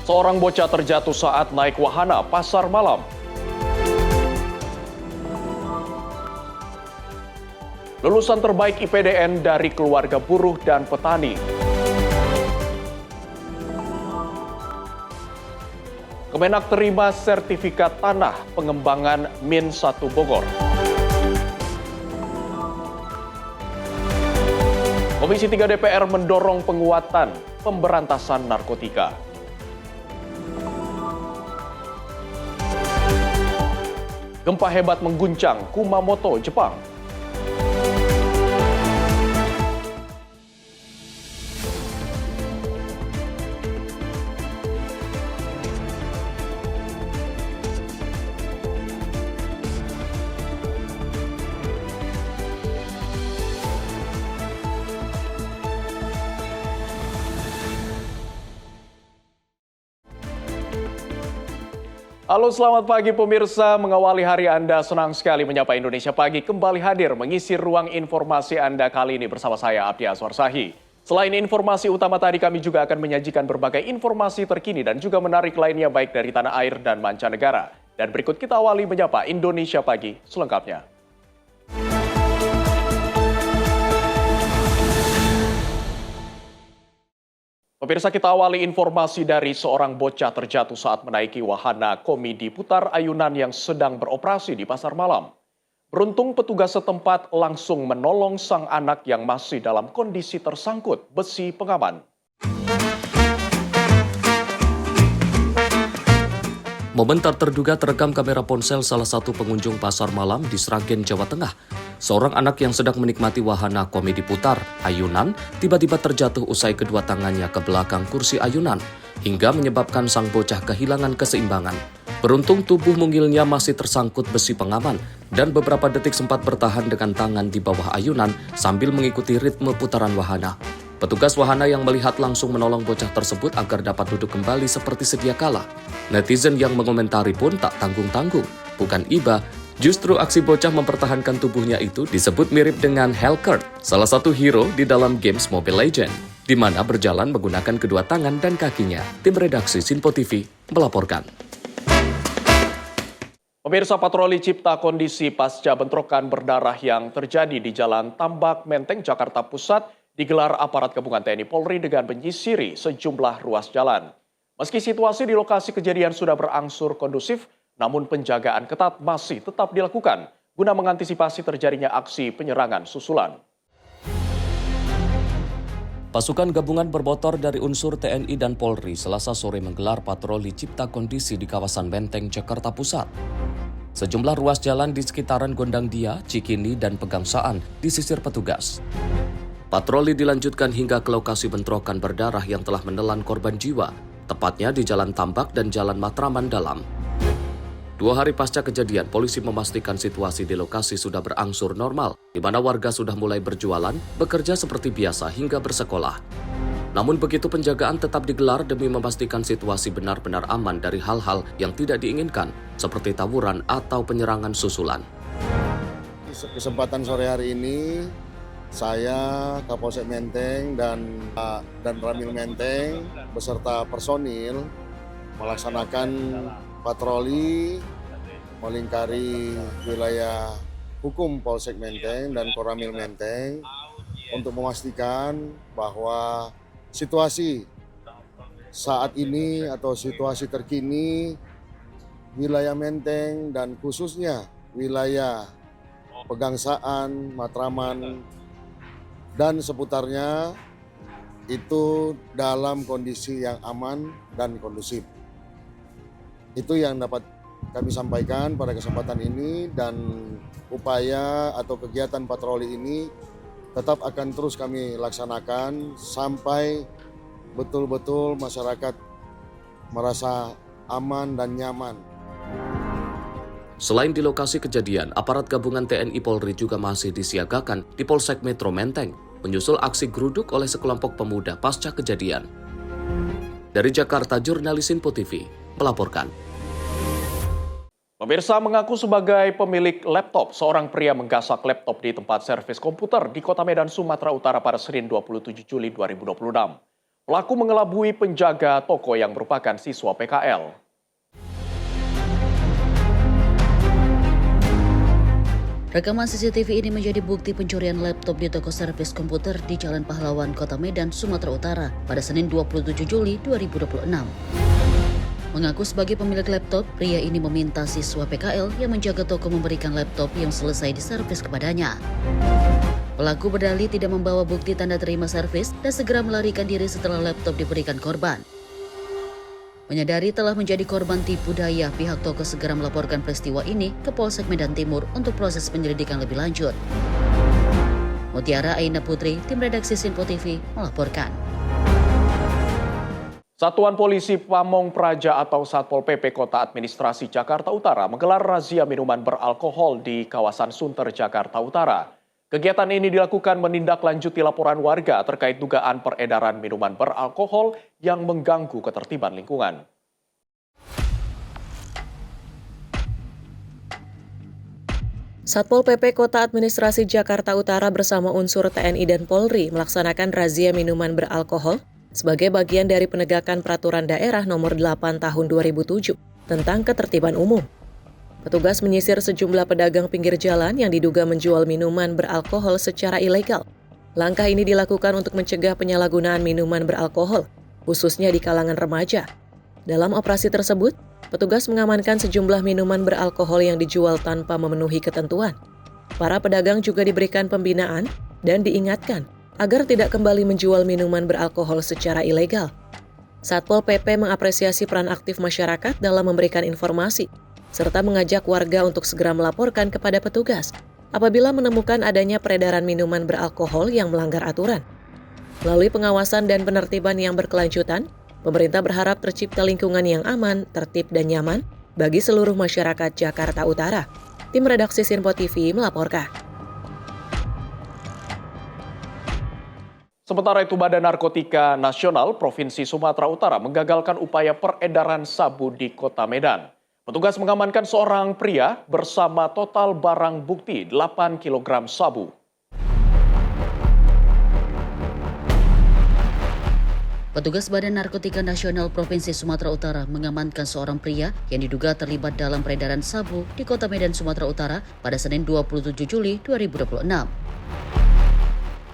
Seorang bocah terjatuh saat naik wahana pasar malam. Lulusan terbaik IPDN dari keluarga buruh dan petani. Kemenak terima sertifikat tanah pengembangan Min 1 Bogor. Komisi 3 DPR mendorong penguatan pemberantasan narkotika. Gempa hebat mengguncang Kumamoto, Jepang. Halo, selamat pagi pemirsa. Mengawali hari Anda, senang sekali menyapa Indonesia Pagi kembali hadir mengisi ruang informasi Anda kali ini bersama saya Abdi Aswar Sahi. Selain informasi utama tadi, kami juga akan menyajikan berbagai informasi terkini dan juga menarik lainnya baik dari tanah air dan mancanegara. Dan berikut kita awali menyapa Indonesia Pagi selengkapnya. Pemirsa, kita awali informasi dari seorang bocah terjatuh saat menaiki wahana komedi putar ayunan yang sedang beroperasi di pasar malam. Beruntung petugas setempat langsung menolong sang anak yang masih dalam kondisi tersangkut besi pengaman. Momen tak terduga terekam kamera ponsel salah satu pengunjung pasar malam di Sragen, Jawa Tengah. Seorang anak yang sedang menikmati wahana komedi putar ayunan tiba-tiba terjatuh usai kedua tangannya ke belakang kursi ayunan hingga menyebabkan sang bocah kehilangan keseimbangan. Beruntung tubuh mungilnya masih tersangkut besi pengaman dan beberapa detik sempat bertahan dengan tangan di bawah ayunan sambil mengikuti ritme putaran wahana. Petugas wahana yang melihat langsung menolong bocah tersebut agar dapat duduk kembali seperti sedia kala. Netizen yang mengomentari pun tak tanggung-tanggung. Bukan iba, justru aksi bocah mempertahankan tubuhnya itu disebut mirip dengan Hellcat, salah satu hero di dalam games Mobile Legends, di mana berjalan menggunakan kedua tangan dan kakinya. Tim redaksi Sinpo TV melaporkan. Pemirsa, patroli cipta kondisi pasca bentrokan berdarah yang terjadi di Jalan Tambak Menteng, Jakarta Pusat digelar aparat gabungan TNI Polri dengan menyisiri sejumlah ruas jalan. Meski situasi di lokasi kejadian sudah berangsur kondusif, namun penjagaan ketat masih tetap dilakukan guna mengantisipasi terjadinya aksi penyerangan susulan. Pasukan gabungan bermotor dari unsur TNI dan Polri Selasa sore menggelar patroli cipta kondisi di kawasan Menteng, Jakarta Pusat. Sejumlah ruas jalan di sekitaran Gondang Dia, Cikini, dan Pegangsaan disisir petugas. Patroli dilanjutkan hingga ke lokasi bentrokan berdarah yang telah menelan korban jiwa, tepatnya di Jalan Tambak dan Jalan Matraman Dalam. 2 hari pasca kejadian, polisi memastikan situasi di lokasi sudah berangsur normal, di mana warga sudah mulai berjualan, bekerja seperti biasa hingga bersekolah. Namun begitu penjagaan tetap digelar demi memastikan situasi benar-benar aman dari hal-hal yang tidak diinginkan, seperti tawuran atau penyerangan susulan. Kesempatan sore hari ini, saya, Kapolsek Menteng, dan Ramil Menteng beserta personil melaksanakan patroli melingkari wilayah hukum Polsek Menteng dan Koramil Menteng untuk memastikan bahwa situasi saat ini atau situasi terkini wilayah Menteng dan khususnya wilayah Pegangsaan, Matraman, dan seputarnya itu dalam kondisi yang aman dan kondusif. Itu yang dapat kami sampaikan pada kesempatan ini, dan upaya atau kegiatan patroli ini tetap akan terus kami laksanakan sampai betul-betul masyarakat merasa aman dan nyaman. Selain di lokasi kejadian, aparat gabungan TNI Polri juga masih disiagakan di Polsek Metro Menteng, menyusul aksi geruduk oleh sekelompok pemuda pasca kejadian. Dari Jakarta, jurnalis Sinpo TV melaporkan. Pemirsa, mengaku sebagai pemilik laptop, seorang pria menggasak laptop di tempat servis komputer di Kota Medan, Sumatera Utara pada Senin 27 Juli 2026. Pelaku mengelabui penjaga toko yang merupakan siswa PKL. Rekaman CCTV ini menjadi bukti pencurian laptop di toko servis komputer di Jalan Pahlawan, Kota Medan, Sumatera Utara pada Senin 27 Juli 2026. Mengaku sebagai pemilik laptop, pria ini meminta siswa PKL yang menjaga toko memberikan laptop yang selesai diservis kepadanya. Pelaku berdalih tidak membawa bukti tanda terima servis dan segera melarikan diri setelah laptop diberikan korban. Menyadari telah menjadi korban tipu daya, pihak toko segera melaporkan peristiwa ini ke Polsek Medan Timur untuk proses penyelidikan lebih lanjut. Mutiara Aina Putri, tim redaksi Sinpo TV, melaporkan. Satuan Polisi Pamong Praja atau Satpol PP Kota Administrasi Jakarta Utara menggelar razia minuman beralkohol di kawasan Sunter, Jakarta Utara. Kegiatan ini dilakukan menindaklanjuti laporan warga terkait dugaan peredaran minuman beralkohol yang mengganggu ketertiban lingkungan. Satpol PP Kota Administrasi Jakarta Utara bersama unsur TNI dan Polri melaksanakan razia minuman beralkohol sebagai bagian dari penegakan Peraturan Daerah Nomor 8 Tahun 2007 tentang ketertiban umum. Petugas menyisir sejumlah pedagang pinggir jalan yang diduga menjual minuman beralkohol secara ilegal. Langkah ini dilakukan untuk mencegah penyalahgunaan minuman beralkohol, khususnya di kalangan remaja. Dalam operasi tersebut, petugas mengamankan sejumlah minuman beralkohol yang dijual tanpa memenuhi ketentuan. Para pedagang juga diberikan pembinaan dan diingatkan agar tidak kembali menjual minuman beralkohol secara ilegal. Satpol PP mengapresiasi peran aktif masyarakat dalam memberikan informasi, serta mengajak warga untuk segera melaporkan kepada petugas apabila menemukan adanya peredaran minuman beralkohol yang melanggar aturan. Melalui pengawasan dan penertiban yang berkelanjutan, pemerintah berharap tercipta lingkungan yang aman, tertib, dan nyaman bagi seluruh masyarakat Jakarta Utara. Tim redaksi Sinpo TV melaporkan. Sementara itu, Badan Narkotika Nasional Provinsi Sumatera Utara menggagalkan upaya peredaran sabu di Kota Medan. Petugas mengamankan seorang pria bersama total barang bukti 8 kg sabu. Petugas Badan Narkotika Nasional Provinsi Sumatera Utara mengamankan seorang pria yang diduga terlibat dalam peredaran sabu di Kota Medan, Sumatera Utara pada Senin 27 Juli 2026.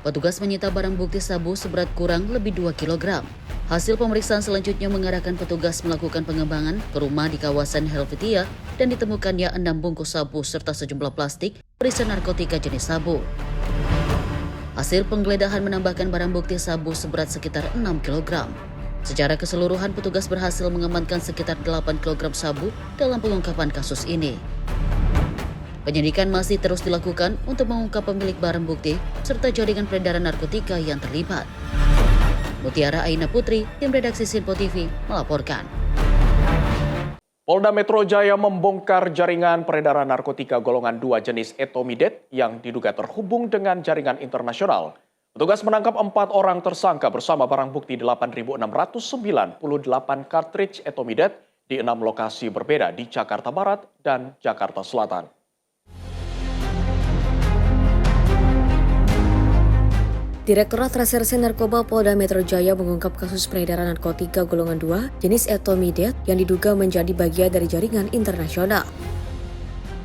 Petugas menyita barang bukti sabu seberat kurang lebih 2 kg. Hasil pemeriksaan selanjutnya mengarahkan petugas melakukan pengembangan ke rumah di kawasan Helvetia dan ditemukannya 6 bungkus sabu serta sejumlah plastik berisi narkotika jenis sabu. Hasil penggeledahan menambahkan barang bukti sabu seberat sekitar 6 kg. Secara keseluruhan, petugas berhasil mengamankan sekitar 8 kg sabu dalam pengungkapan kasus ini. Penyidikan masih terus dilakukan untuk mengungkap pemilik barang bukti serta jaringan peredaran narkotika yang terlibat. Mutiara Aina Putri, tim redaksi Sinpo TV, melaporkan. Polda Metro Jaya membongkar jaringan peredaran narkotika golongan 2 jenis etomidet yang diduga terhubung dengan jaringan internasional. Petugas menangkap 4 orang tersangka bersama barang bukti 8.698 cartridge etomidet di 6 lokasi berbeda di Jakarta Barat dan Jakarta Selatan. Direktorat Reserse Narkoba Polda Metro Jaya mengungkap kasus peredaran narkotika golongan 2 jenis etomidet yang diduga menjadi bagian dari jaringan internasional.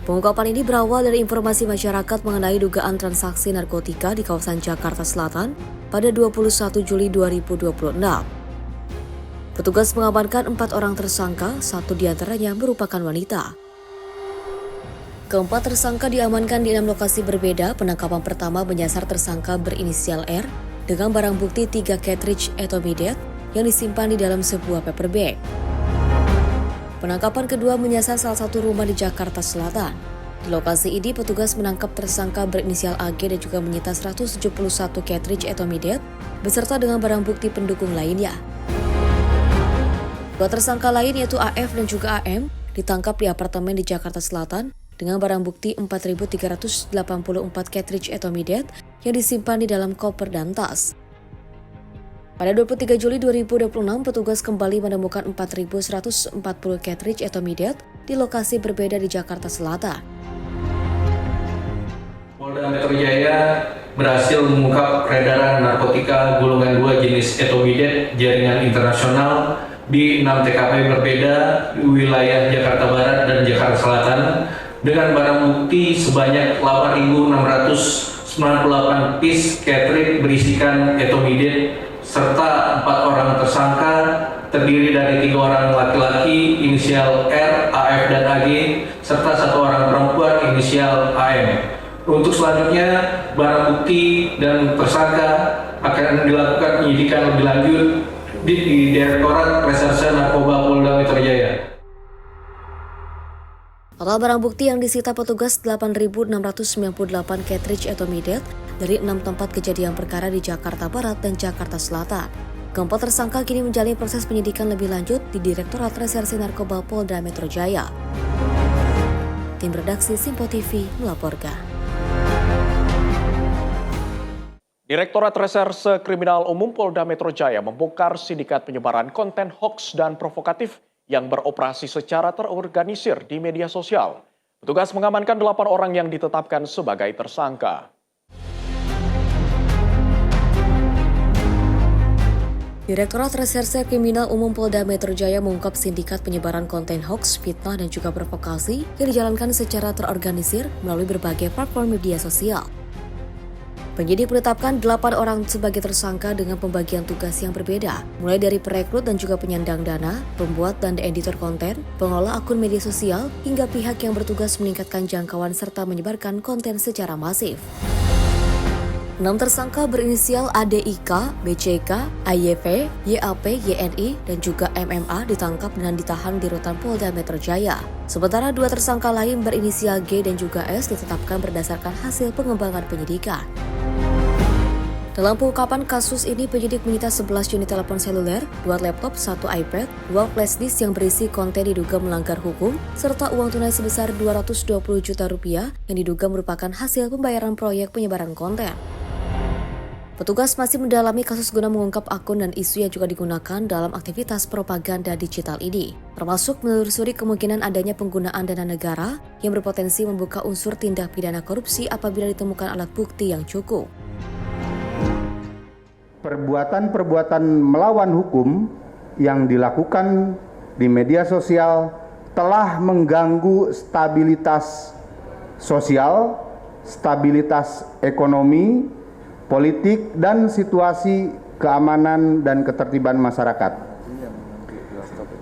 Pengungkapan ini berawal dari informasi masyarakat mengenai dugaan transaksi narkotika di kawasan Jakarta Selatan pada 21 Juli 2026. Petugas mengamankan 4 orang tersangka, 1 diantaranya merupakan wanita. Keempat tersangka diamankan di 6 lokasi berbeda. Penangkapan pertama menyasar tersangka berinisial R dengan barang bukti 3 cartridge etomidet yang disimpan di dalam sebuah paper bag. Penangkapan kedua menyasar salah satu rumah di Jakarta Selatan. Di lokasi ini, petugas menangkap tersangka berinisial AG dan juga menyita 171 cartridge etomidet beserta dengan barang bukti pendukung lainnya. 2 tersangka lain yaitu AF dan juga AM ditangkap di apartemen di Jakarta Selatan dengan barang bukti 4.384 cartridge etomidet yang disimpan di dalam koper dan tas. Pada 23 Juli 2026, petugas kembali menemukan 4.140 cartridge etomidet di lokasi berbeda di Jakarta Selatan. Polda Metro Jaya berhasil mengungkap peredaran narkotika golongan 2 jenis etomidet jaringan internasional di 6 TKP berbeda di wilayah Jakarta Barat dan Jakarta Selatan dengan barang bukti sebanyak 8.698 piece cartridge berisikan etomidet serta 4 orang tersangka terdiri dari 3 orang laki-laki inisial R, AF, dan AG serta 1 orang perempuan inisial AM. Untuk selanjutnya, barang bukti dan tersangka akan dilakukan penyidikan lebih lanjut di Direktorat Reserse Narkoba Polda Metro Jaya. Total barang bukti yang disita petugas 8.698 cartridge etomidet dari 6 tempat kejadian perkara di Jakarta Barat dan Jakarta Selatan. Keempat tersangka kini menjalani proses penyidikan lebih lanjut di Direktorat Reserse Narkoba Polda Metro Jaya. Tim redaksi Simpo TV melaporkan. Direktorat Reserse Kriminal Umum Polda Metro Jaya membongkar sindikat penyebaran konten hoaks dan provokatif yang beroperasi secara terorganisir di media sosial. Petugas mengamankan 8 orang yang ditetapkan sebagai tersangka. Direktorat Reserse Kriminal Umum Polda Metro Jaya mengungkap sindikat penyebaran konten hoaks, fitnah, dan juga provokasi yang dijalankan secara terorganisir melalui berbagai platform media sosial. Penyidik menetapkan 8 orang sebagai tersangka dengan pembagian tugas yang berbeda, mulai dari perekrut dan juga penyandang dana, pembuat dan editor konten, pengelola akun media sosial, hingga pihak yang bertugas meningkatkan jangkauan serta menyebarkan konten secara masif. 6 tersangka berinisial ADIK, BCK, AYV, YAP, YNI, dan juga MMA ditangkap dan ditahan di rutan Polda Metro Jaya. Sementara 2 tersangka lain berinisial G dan juga S ditetapkan berdasarkan hasil pengembangan penyidikan. Dalam pengungkapan kasus ini, penyidik menyita 11 unit telepon seluler, 2 laptop, 1 iPad, 2 flash disk yang berisi konten diduga melanggar hukum, serta uang tunai sebesar Rp220 juta yang diduga merupakan hasil pembayaran proyek penyebaran konten. Petugas masih mendalami kasus guna mengungkap akun dan isu yang juga digunakan dalam aktivitas propaganda digital ini, termasuk menelusuri kemungkinan adanya penggunaan dana negara yang berpotensi membuka unsur tindak pidana korupsi apabila ditemukan alat bukti yang cukup. Perbuatan-perbuatan melawan hukum yang dilakukan di media sosial telah mengganggu stabilitas sosial, stabilitas ekonomi, politik, dan situasi keamanan dan ketertiban masyarakat.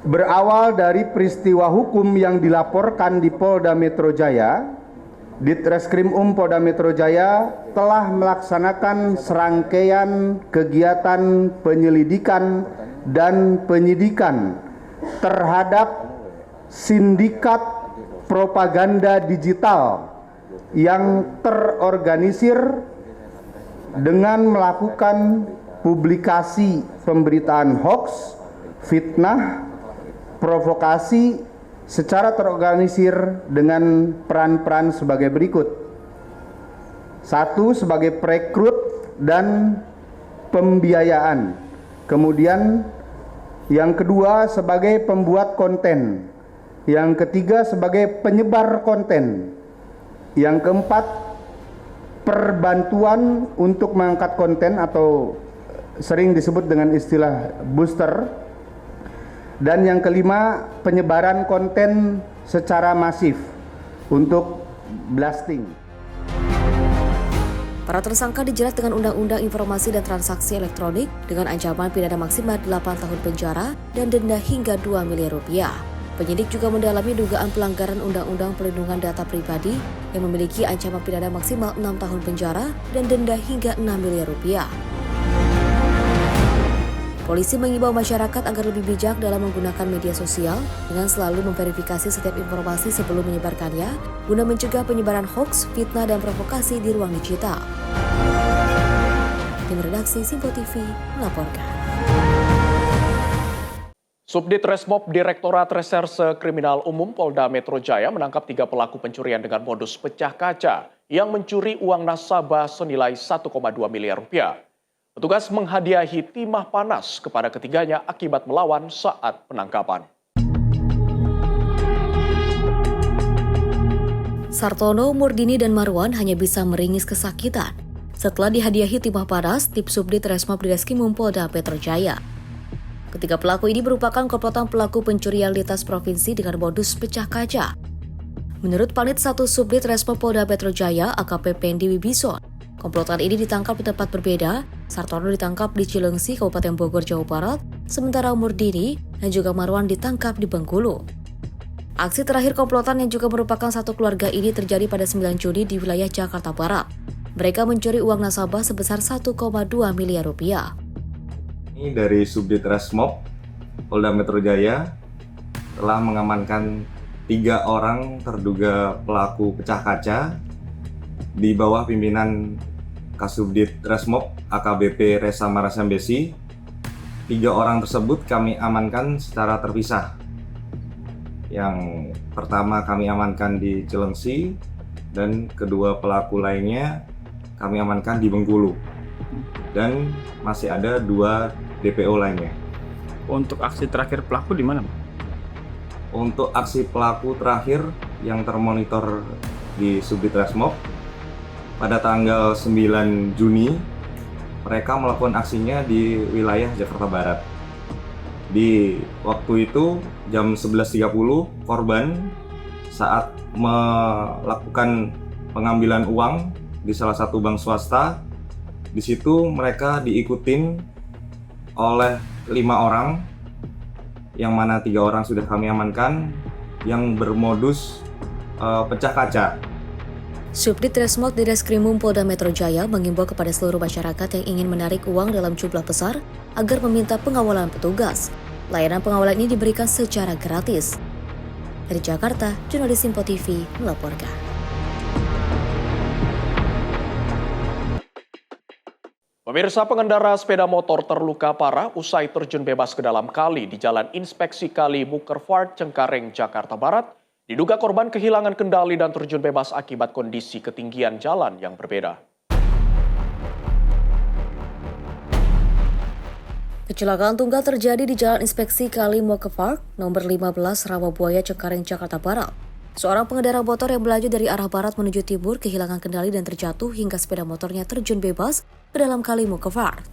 Berawal dari peristiwa hukum yang dilaporkan di Polda Metro Jaya, Ditreskrim Polda Metro Jaya telah melaksanakan serangkaian kegiatan penyelidikan dan penyidikan terhadap sindikat propaganda digital yang terorganisir dengan melakukan publikasi pemberitaan hoaks, fitnah, provokasi secara terorganisir dengan peran-peran sebagai berikut. 1. Sebagai perekrut dan pembiayaan. Kemudian yang kedua sebagai pembuat konten. Yang ketiga sebagai penyebar konten. Yang keempat perbantuan untuk mengangkat konten atau sering disebut dengan istilah booster. Dan yang kelima, penyebaran konten secara masif untuk blasting. Para tersangka dijerat dengan Undang-Undang Informasi dan Transaksi Elektronik dengan ancaman pidana maksimal 8 tahun penjara dan denda hingga 2 miliar rupiah. Penyidik juga mendalami dugaan pelanggaran Undang-Undang Perlindungan Data Pribadi yang memiliki ancaman pidana maksimal 6 tahun penjara dan denda hingga 6 miliar rupiah. Polisi mengimbau masyarakat agar lebih bijak dalam menggunakan media sosial dengan selalu memverifikasi setiap informasi sebelum menyebarkannya guna mencegah penyebaran hoaks, fitnah, dan provokasi di ruang digital. Tim redaksi Simpo TV melaporkan. Subdit Resmob Direktorat Reserse Kriminal Umum Polda Metro Jaya menangkap 3 pelaku pencurian dengan modus pecah kaca yang mencuri uang nasabah senilai 1,2 miliar rupiah. Petugas menghadiahi timah panas kepada ketiganya akibat melawan saat penangkapan. Sartono, Murdini, dan Marwan hanya bisa meringis kesakitan setelah dihadiahi timah panas Tip Subdit Resmob Direskrimum Polda Metro Jaya. Ketiga pelaku ini merupakan komplotan pelaku pencurian lintas provinsi dengan modus pecah kaca. Menurut Panit 1 Subdit Resmob Polda Metro Jaya AKP Pendi Wibison, komplotan ini ditangkap di tempat berbeda. Sartono ditangkap di Cilengsi, Kabupaten Bogor, Jawa Barat, sementara Murdini dan juga Marwan ditangkap di Bengkulu. Aksi terakhir komplotan yang juga merupakan satu keluarga ini terjadi pada 9 Juni di wilayah Jakarta Barat. Mereka mencuri uang nasabah sebesar 1,2 miliar rupiah. Ini dari Subdit Resmob Polda Metro Jaya telah mengamankan 3 orang terduga pelaku pecah kaca di bawah pimpinan Kasubdit Resmob AKBP Resa Marasambesi. 3 orang tersebut kami amankan secara terpisah. Yang pertama kami amankan di Cilengsi dan kedua pelaku lainnya kami amankan di Bengkulu. Dan masih ada 2 DPO lainnya. Untuk aksi terakhir pelaku di mana? Untuk aksi pelaku terakhir yang termonitor di Subdit Resmob pada tanggal 9 Juni, mereka melakukan aksinya di wilayah Jakarta Barat. Di waktu itu jam 11.30 korban saat melakukan pengambilan uang di salah satu bank swasta. Di situ mereka diikutin oleh 5 orang, yang mana 3 orang sudah kami amankan yang bermodus pecah kaca. Subdit Resmob Direskrimum Polda Metro Jaya mengimbau kepada seluruh masyarakat yang ingin menarik uang dalam jumlah besar agar meminta pengawalan petugas. Layanan pengawalan ini diberikan secara gratis. Dari Jakarta, jurnalis Simpo TV melaporkan. Pemirsa, pengendara sepeda motor terluka parah usai terjun bebas ke dalam kali di Jalan Inspeksi Kali Mukervaart, Cengkareng, Jakarta Barat. Diduga korban kehilangan kendali dan terjun bebas akibat kondisi ketinggian jalan yang berbeda. Kecelakaan tunggal terjadi di Jalan Inspeksi Kali Mukervaart, nomor 15 Rawabuaya, Cengkareng, Jakarta Barat. Seorang pengendara motor yang melaju dari arah barat menuju timur kehilangan kendali dan terjatuh hingga sepeda motornya terjun bebas ke dalam Kali Mukervaart.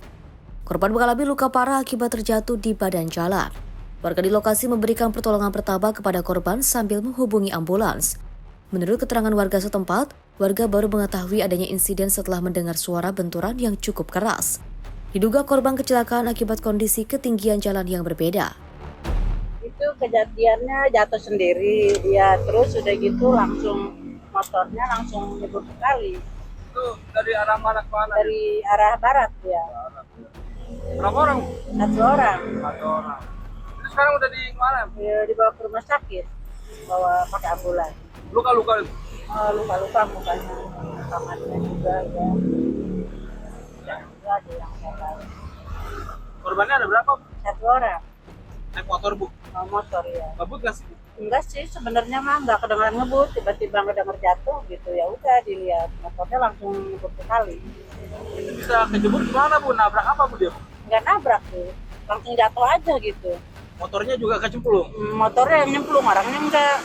Korban mengalami luka parah akibat terjatuh di badan jalan. Warga di lokasi memberikan pertolongan pertama kepada korban sambil menghubungi ambulans. Menurut keterangan warga setempat, warga baru mengetahui adanya insiden setelah mendengar suara benturan yang cukup keras. Diduga korban kecelakaan akibat kondisi ketinggian jalan yang berbeda. Itu kejadiannya jatuh sendiri, ya terus udah gitu langsung motornya langsung nyebur ke kali. Itu dari arah mana ke mana? Dari arah barat ya. Berapa orang? 1 orang. 1 orang. Itu sekarang udah di mana? Ya, dibawa ke rumah sakit, bawa pakai ambulans. Luka-luka? Luka-luka mukanya, kamarnya juga ya. Juga ada yang sakit. Korbannya ada berapa? 1 orang. Naik motor, Bu? Motor ya. Ngebut nggak sih? Enggak sih, sebenarnya mah nggak kedengeran ngebut, tiba-tiba ngedenger jatuh gitu, ya udah dilihat motornya langsung nyebur ke kali. Itu bisa kejebur gimana, Bu? Nabrak apa, Bu, dia? Nggak nabrak tuh, langsung jatuh aja gitu. Motornya juga kecemplung? Motornya yang nyemplung, orangnya enggak.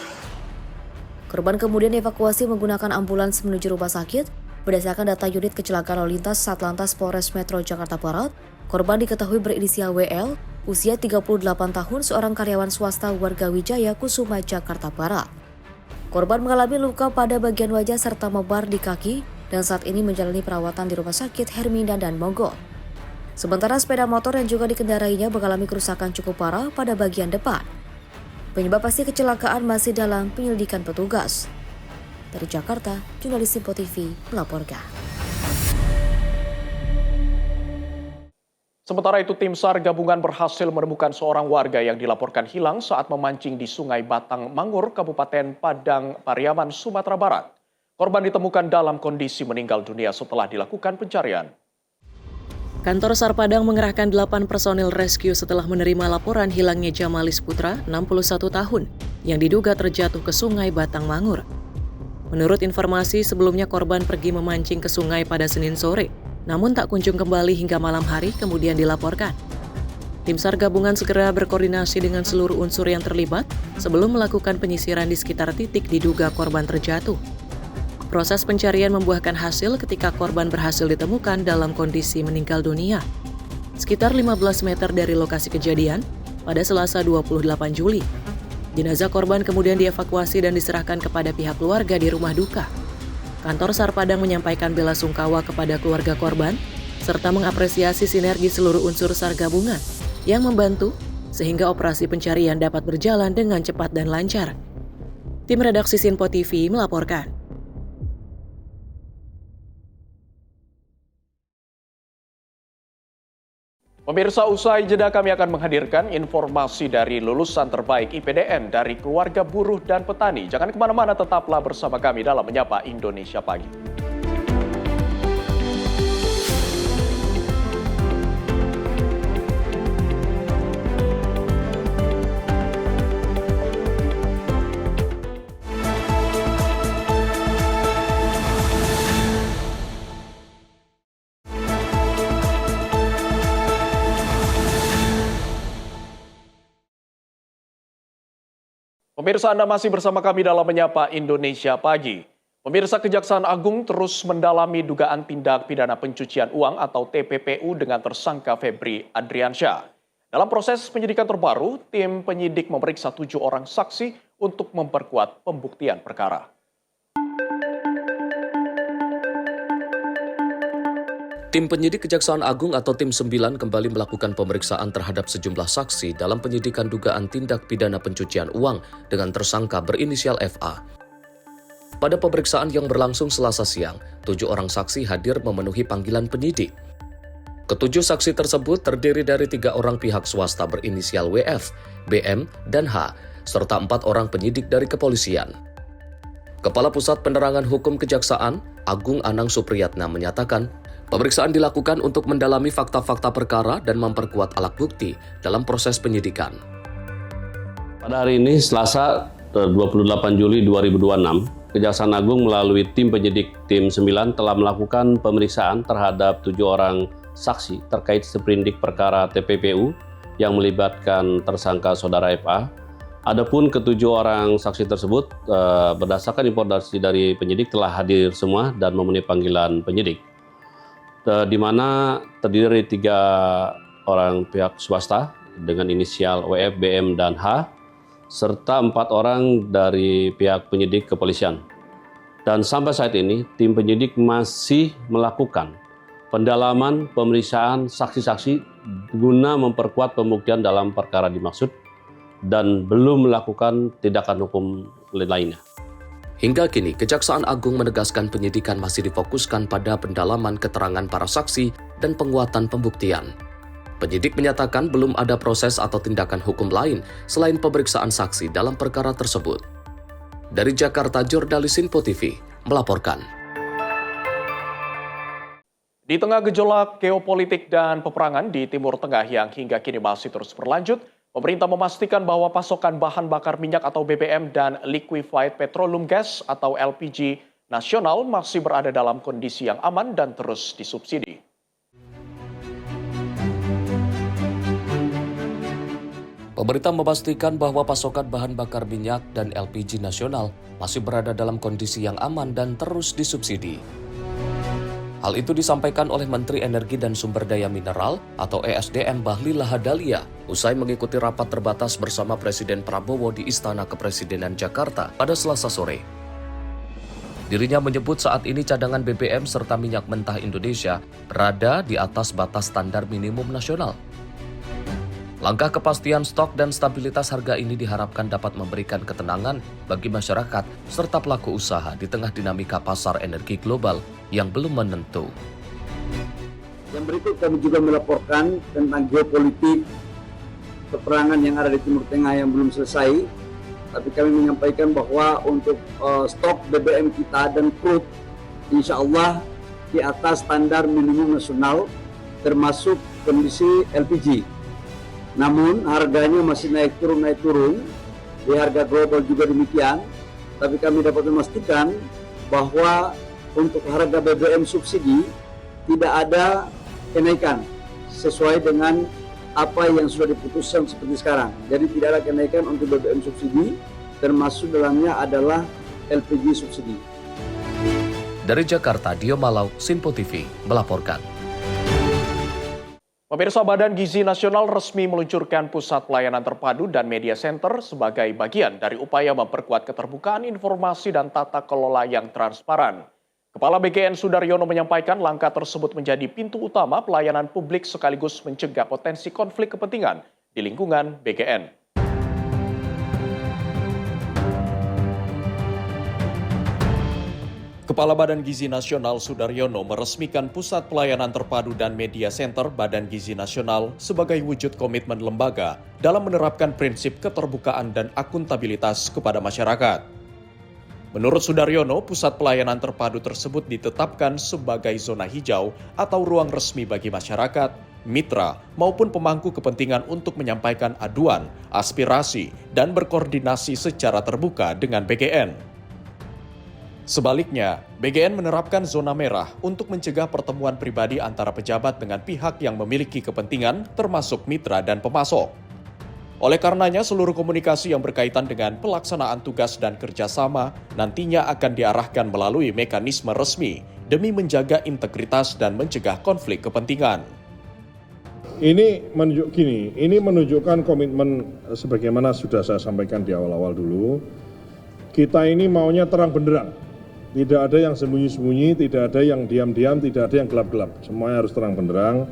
Korban kemudian dievakuasi menggunakan ambulans menuju rumah sakit. Berdasarkan data unit kecelakaan lalu lintas Satlantas Polres Metro Jakarta Barat, korban diketahui berinisial WL, usia 38 tahun, seorang karyawan swasta warga Wijaya Kusuma, Jakarta Barat. Korban mengalami luka pada bagian wajah serta mebar di kaki dan saat ini menjalani perawatan di Rumah Sakit Hermina dan Monggol. Sementara sepeda motor yang juga dikendarainya mengalami kerusakan cukup parah pada bagian depan. Penyebab pasti kecelakaan masih dalam penyelidikan petugas. Dari Jakarta, jurnalis Simpo TV melaporkan. Sementara itu, tim SAR gabungan berhasil menemukan seorang warga yang dilaporkan hilang saat memancing di Sungai Batang Mangur, Kabupaten Padang Pariaman, Sumatera Barat. Korban ditemukan dalam kondisi meninggal dunia setelah dilakukan pencarian. Kantor SAR Padang mengerahkan 8 personil rescue setelah menerima laporan hilangnya Jamalis Putra, 61 tahun, yang diduga terjatuh ke Sungai Batang Mangur. Menurut informasi, sebelumnya korban pergi memancing ke sungai pada Senin sore, namun tak kunjung kembali hingga malam hari kemudian dilaporkan. Tim SAR gabungan segera berkoordinasi dengan seluruh unsur yang terlibat sebelum melakukan penyisiran di sekitar titik diduga korban terjatuh. Proses pencarian membuahkan hasil ketika korban berhasil ditemukan dalam kondisi meninggal dunia. Sekitar 15 meter dari lokasi kejadian, pada Selasa 28 Juli. Jenazah korban kemudian dievakuasi dan diserahkan kepada pihak keluarga di rumah duka. Kantor SAR Padang menyampaikan bela sungkawa kepada keluarga korban, serta mengapresiasi sinergi seluruh unsur SAR gabungan yang membantu sehingga operasi pencarian dapat berjalan dengan cepat dan lancar. Tim redaksi Sinpo TV melaporkan. Pemirsa, usai jeda kami akan menghadirkan informasi dari lulusan terbaik IPDN dari keluarga buruh dan petani. Jangan kemana-mana, tetaplah bersama kami dalam Menyapa Indonesia Pagi. Pemirsa, Anda masih bersama kami dalam Menyapa Indonesia Pagi. Pemirsa, Kejaksaan Agung terus mendalami dugaan tindak pidana pencucian uang atau TPPU dengan tersangka Febri Adriansyah. Dalam proses penyidikan terbaru, tim penyidik memeriksa 7 orang saksi untuk memperkuat pembuktian perkara. Tim penyidik Kejaksaan Agung atau Tim 9 kembali melakukan pemeriksaan terhadap sejumlah saksi dalam penyidikan dugaan tindak pidana pencucian uang dengan tersangka berinisial FA. Pada pemeriksaan yang berlangsung Selasa siang, 7 orang saksi hadir memenuhi panggilan penyidik. Ketujuh saksi tersebut terdiri dari 3 orang pihak swasta berinisial WF, BM, dan H, serta 4 orang penyidik dari kepolisian. Kepala Pusat Penerangan Hukum Kejaksaan, Agung Anang Supriyatna menyatakan, pemeriksaan dilakukan untuk mendalami fakta-fakta perkara dan memperkuat alat bukti dalam proses penyidikan. Pada hari ini, Selasa 28 Juli 2026, Kejaksaan Agung melalui tim penyidik Tim 9 telah melakukan pemeriksaan terhadap 7 orang saksi terkait seprindik perkara TPPU yang melibatkan tersangka saudara FA. Adapun ketujuh orang saksi tersebut berdasarkan informasi dari penyidik telah hadir semua dan memenuhi panggilan penyidik. Di mana terdiri dari 3 orang pihak swasta dengan inisial WF, BM, dan H, serta 4 orang dari pihak penyidik kepolisian. Dan sampai saat ini, tim penyidik masih melakukan pendalaman pemeriksaan saksi-saksi guna memperkuat pembuktian dalam perkara dimaksud dan belum melakukan tindakan hukum lainnya. Hingga kini, Kejaksaan Agung menegaskan penyidikan masih difokuskan pada pendalaman keterangan para saksi dan penguatan pembuktian. Penyidik menyatakan belum ada proses atau tindakan hukum lain selain pemeriksaan saksi dalam perkara tersebut. Dari Jakarta, jurnalis Sinpo TV melaporkan. Di tengah gejolak geopolitik dan peperangan di Timur Tengah yang hingga kini masih terus berlanjut, pemerintah memastikan bahwa pasokan bahan bakar minyak atau BBM dan liquefied petroleum gas atau LPG nasional masih berada dalam kondisi yang aman dan terus disubsidi. Pemerintah memastikan bahwa pasokan bahan bakar minyak dan LPG nasional masih berada dalam kondisi yang aman dan terus disubsidi. Hal itu disampaikan oleh Menteri Energi dan Sumber Daya Mineral atau ESDM Bahlil Lahadalia usai mengikuti rapat terbatas bersama Presiden Prabowo di Istana Kepresidenan Jakarta pada Selasa sore. Dirinya menyebut saat ini cadangan BBM serta minyak mentah Indonesia berada di atas batas standar minimum nasional. Langkah kepastian stok dan stabilitas harga ini diharapkan dapat memberikan ketenangan bagi masyarakat serta pelaku usaha di tengah dinamika pasar energi global yang belum menentu. Yang berikut kami juga melaporkan tentang geopolitik peperangan yang ada di Timur Tengah yang belum selesai. Tapi kami menyampaikan bahwa untuk stok BBM kita dan crude insya Allah di atas standar minimum nasional termasuk kondisi LPG. Namun harganya masih naik turun, di harga global juga demikian. Tapi kami dapat memastikan bahwa untuk harga BBM subsidi tidak ada kenaikan sesuai dengan apa yang sudah diputuskan seperti sekarang. Jadi tidak ada kenaikan untuk BBM subsidi, termasuk dalamnya adalah LPG subsidi. Dari Jakarta, Dio Malau, Sinpo TV melaporkan. Pemirsa, Badan Gizi Nasional resmi meluncurkan Pusat Pelayanan Terpadu dan Media Center sebagai bagian dari upaya memperkuat keterbukaan informasi dan tata kelola yang transparan. Kepala BGN Sudaryono menyampaikan langkah tersebut menjadi pintu utama pelayanan publik sekaligus mencegah potensi konflik kepentingan di lingkungan BGN. Kepala Badan Gizi Nasional Sudaryono meresmikan Pusat Pelayanan Terpadu dan Media Center Badan Gizi Nasional sebagai wujud komitmen lembaga dalam menerapkan prinsip keterbukaan dan akuntabilitas kepada masyarakat. Menurut Sudaryono, Pusat Pelayanan Terpadu tersebut ditetapkan sebagai zona hijau atau ruang resmi bagi masyarakat, mitra, maupun pemangku kepentingan untuk menyampaikan aduan, aspirasi, dan berkoordinasi secara terbuka dengan BGN. Sebaliknya, BGN menerapkan zona merah untuk mencegah pertemuan pribadi antara pejabat dengan pihak yang memiliki kepentingan, termasuk mitra dan pemasok. Oleh karenanya, seluruh komunikasi yang berkaitan dengan pelaksanaan tugas dan kerjasama nantinya akan diarahkan melalui mekanisme resmi demi menjaga integritas dan mencegah konflik kepentingan. Ini menunjukkan komitmen sebagaimana sudah saya sampaikan di awal-awal dulu. Kita ini maunya terang benderang. Tidak ada yang sembunyi-sembunyi, tidak ada yang diam-diam, tidak ada yang gelap-gelap. Semuanya harus terang benderang.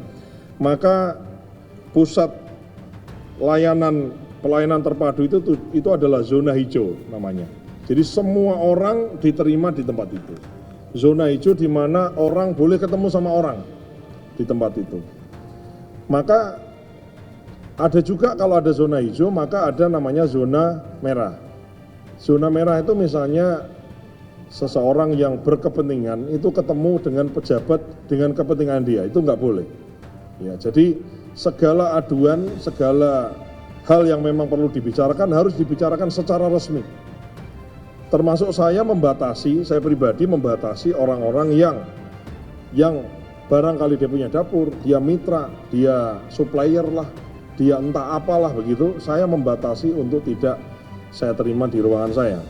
Maka pusat pelayanan terpadu itu adalah zona hijau namanya. Jadi semua orang diterima di tempat itu. Zona hijau di mana orang boleh ketemu sama orang di tempat itu. Maka ada juga kalau ada zona hijau, maka ada namanya zona merah. Zona merah itu misalnya seseorang yang berkepentingan itu ketemu dengan pejabat dengan kepentingan dia, itu nggak boleh. Ya, jadi segala aduan, segala hal yang memang perlu dibicarakan harus dibicarakan secara resmi. Termasuk saya pribadi membatasi orang-orang yang barangkali dia punya dapur, dia mitra, dia supplier lah, dia entah apalah begitu, saya membatasi untuk tidak saya terima di ruangan saya.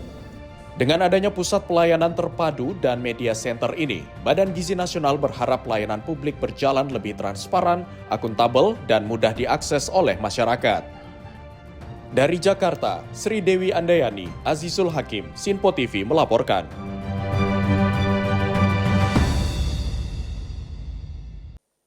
Dengan adanya Pusat Pelayanan Terpadu dan Media Center ini, Badan Gizi Nasional berharap pelayanan publik berjalan lebih transparan, akuntabel, dan mudah diakses oleh masyarakat. Dari Jakarta, Sri Dewi Andayani, Azizul Hakim, Sinpo TV melaporkan.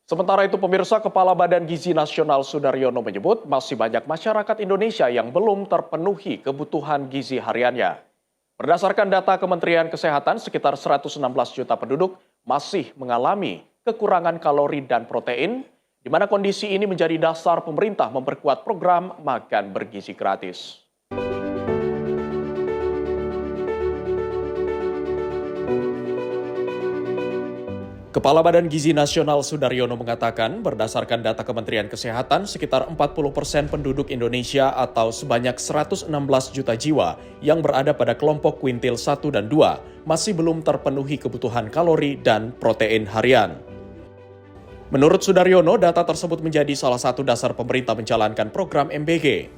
Sementara itu, pemirsa, Kepala Badan Gizi Nasional Sudaryono menyebut masih banyak masyarakat Indonesia yang belum terpenuhi kebutuhan gizi hariannya. Berdasarkan data Kementerian Kesehatan, sekitar 116 juta penduduk masih mengalami kekurangan kalori dan protein, di mana kondisi ini menjadi dasar pemerintah memperkuat program makan bergizi gratis. Kepala Badan Gizi Nasional Sudaryono mengatakan, berdasarkan data Kementerian Kesehatan, sekitar 40% penduduk Indonesia atau sebanyak 116 juta jiwa yang berada pada kelompok kuintil 1 dan 2 masih belum terpenuhi kebutuhan kalori dan protein harian. Menurut Sudaryono, data tersebut menjadi salah satu dasar pemerintah menjalankan program MBG.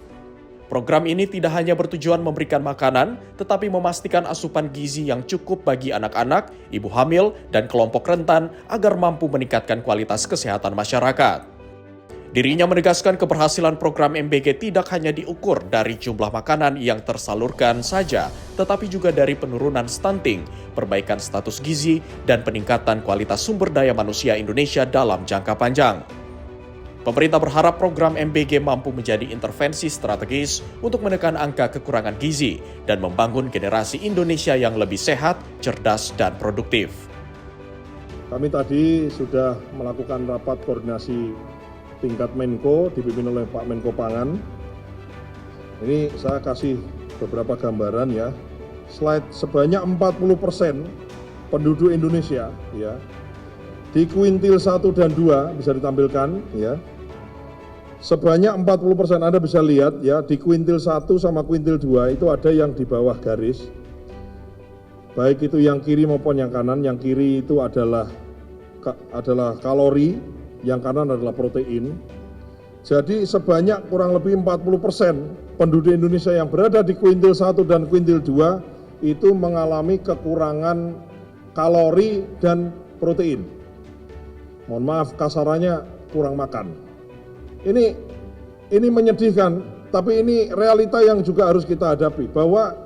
Program ini tidak hanya bertujuan memberikan makanan, tetapi memastikan asupan gizi yang cukup bagi anak-anak, ibu hamil, dan kelompok rentan agar mampu meningkatkan kualitas kesehatan masyarakat. Dirinya menegaskan keberhasilan program MBG tidak hanya diukur dari jumlah makanan yang tersalurkan saja, tetapi juga dari penurunan stunting, perbaikan status gizi, dan peningkatan kualitas sumber daya manusia Indonesia dalam jangka panjang. Pemerintah berharap program MBG mampu menjadi intervensi strategis untuk menekan angka kekurangan gizi dan membangun generasi Indonesia yang lebih sehat, cerdas, dan produktif. Kami tadi sudah melakukan rapat koordinasi tingkat Menko dipimpin oleh Pak Menko Pangan. Ini saya kasih beberapa gambaran ya. Slide sebanyak 40% penduduk Indonesia ya. Di kuintil 1 dan 2 bisa ditampilkan ya. Sebanyak 40% Anda bisa lihat ya, di kuintil 1 sama kuintil 2 itu ada yang di bawah garis. Baik itu yang kiri maupun yang kanan. Yang kiri itu adalah kalori, yang kanan adalah protein. Jadi sebanyak kurang lebih 40% penduduk Indonesia yang berada di kuintil 1 dan kuintil 2 itu mengalami kekurangan kalori dan protein. Mohon maaf kasarannya kurang makan. Ini menyedihkan, tapi ini realita yang juga harus kita hadapi, bahwa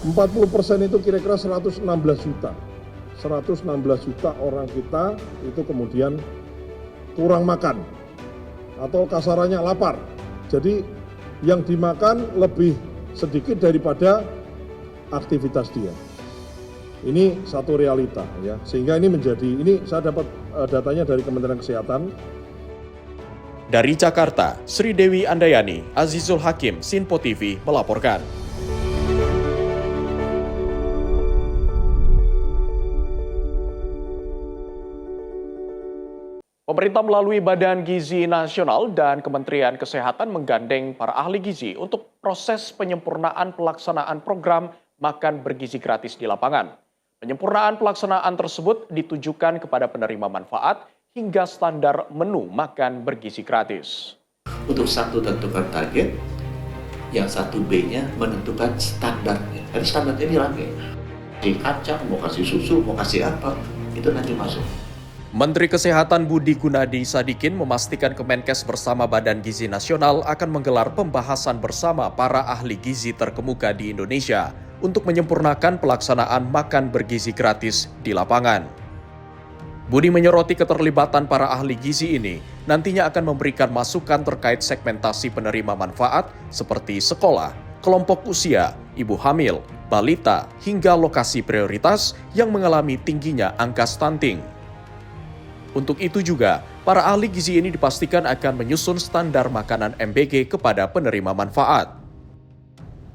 40% itu kira-kira 116 juta. 116 juta orang kita itu kemudian kurang makan atau kasarannya lapar. Jadi yang dimakan lebih sedikit daripada aktivitas dia. Ini satu realita ya. Sehingga ini saya dapat datanya dari Kementerian Kesehatan. Dari Jakarta, Sri Dewi Andayani, Azizul Hakim, Sinpo TV melaporkan. Pemerintah melalui Badan Gizi Nasional dan Kementerian Kesehatan menggandeng para ahli gizi untuk proses penyempurnaan pelaksanaan program makan bergizi gratis di lapangan. Penyempurnaan pelaksanaan tersebut ditujukan kepada penerima manfaat hingga standar menu makan bergizi gratis. Untuk satu tentukan target, yang satu B-nya menentukan standarnya. Jadi standarnya ini rame. Kasih kacang, mau kasih susu, mau kasih apa, itu nanti masuk. Menteri Kesehatan Budi Gunadi Sadikin memastikan Kemenkes bersama Badan Gizi Nasional akan menggelar pembahasan bersama para ahli gizi terkemuka di Indonesia untuk menyempurnakan pelaksanaan makan bergizi gratis di lapangan. Budi menyoroti keterlibatan para ahli gizi ini nantinya akan memberikan masukan terkait segmentasi penerima manfaat seperti sekolah, kelompok usia, ibu hamil, balita, hingga lokasi prioritas yang mengalami tingginya angka stunting. Untuk itu juga, para ahli gizi ini dipastikan akan menyusun standar makanan MBG kepada penerima manfaat.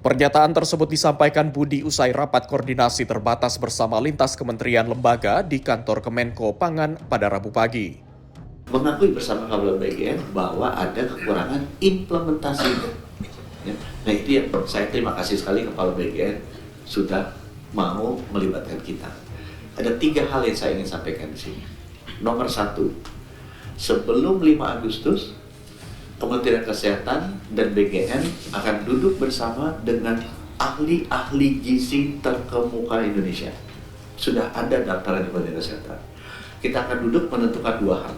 Pernyataan tersebut disampaikan Budi usai rapat koordinasi terbatas bersama lintas kementerian lembaga di kantor Kemenko Pangan pada Rabu pagi. Mengakui bersama Kepala BGN bahwa ada kekurangan implementasi. Nah itu yang saya terima kasih sekali Kepala BGN sudah mau melibatkan kita. Ada 3 hal yang saya ingin sampaikan di sini. Nomor 1, sebelum 5 Agustus, Kementerian Kesehatan dan BGN akan duduk bersama dengan ahli-ahli gizi terkemuka Indonesia. Sudah ada daftaran di Kementerian Kesehatan. Kita akan duduk menentukan 2 hal.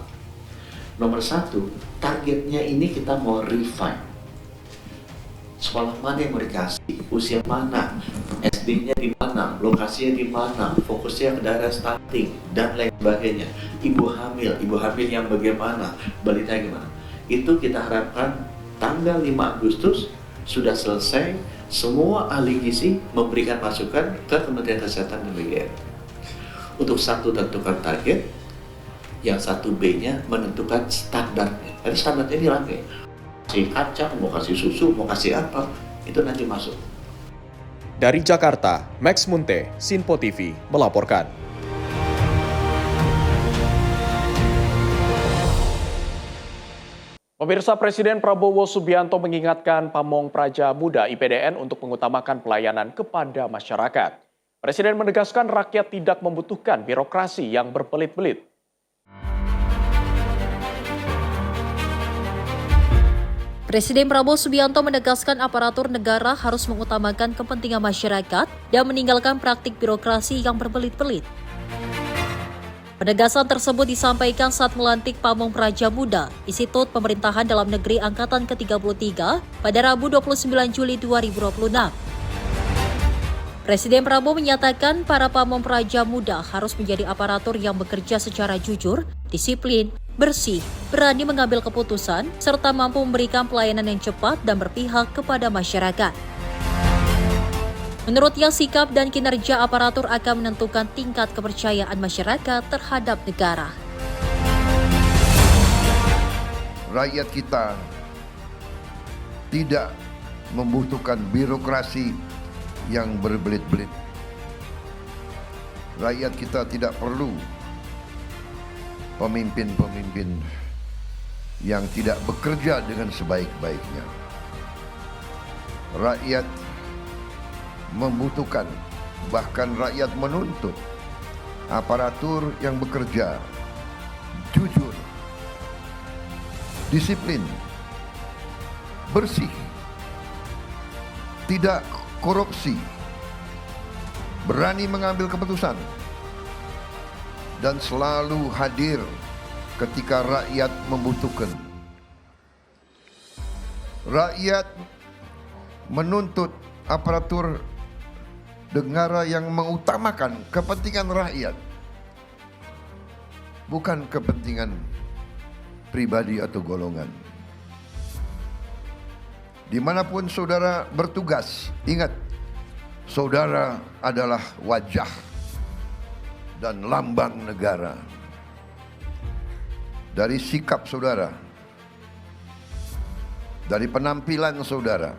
Nomor 1, targetnya ini kita mau refine. Sekolah mana yang mau dikasih, usia mana, SD-nya di mana, lokasinya di mana, fokusnya ke daerah stunting, dan lain sebagainya. Ibu hamil yang bagaimana, balita gimana. Itu kita harapkan tanggal 5 Agustus sudah selesai, semua ahli gizi memberikan masukan ke Kementerian Kesehatan dan BGN. Untuk satu tentukan target, yang satu B-nya menentukan standarnya. Jadi standarnya ini rame. Kasih kacang, mau kasih susu, mau kasih apa, itu nanti masuk. Dari Jakarta, Max Munte, Sinpo TV melaporkan. Pemirsa, Presiden Prabowo Subianto mengingatkan Pamong Praja Muda IPDN untuk mengutamakan pelayanan kepada masyarakat. Presiden menegaskan rakyat tidak membutuhkan birokrasi yang berbelit-belit. Presiden Prabowo Subianto menegaskan aparatur negara harus mengutamakan kepentingan masyarakat dan meninggalkan praktik birokrasi yang berbelit-belit. Penegasan tersebut disampaikan saat melantik Pamong Praja Muda, Institut Pemerintahan Dalam Negeri Angkatan ke-33 pada Rabu 29 Juli 2026. Presiden Prabowo menyatakan para Pamong Praja Muda harus menjadi aparatur yang bekerja secara jujur, disiplin, bersih, berani mengambil keputusan, serta mampu memberikan pelayanan yang cepat dan berpihak kepada masyarakat. Menurutnya, sikap dan kinerja aparatur akan menentukan tingkat kepercayaan masyarakat terhadap negara. Rakyat kita tidak membutuhkan birokrasi yang berbelit-belit. Rakyat kita tidak perlu pemimpin-pemimpin yang tidak bekerja dengan sebaik-baiknya. Rakyat membutuhkan, bahkan rakyat menuntut aparatur yang bekerja jujur, disiplin, bersih, tidak korupsi, berani mengambil keputusan, dan selalu hadir ketika rakyat membutuhkan. Rakyat menuntut aparatur negara yang mengutamakan kepentingan rakyat, bukan kepentingan pribadi atau golongan. Dimanapun saudara bertugas, ingat, saudara adalah wajah dan lambang negara. Dari sikap saudara, dari penampilan saudara,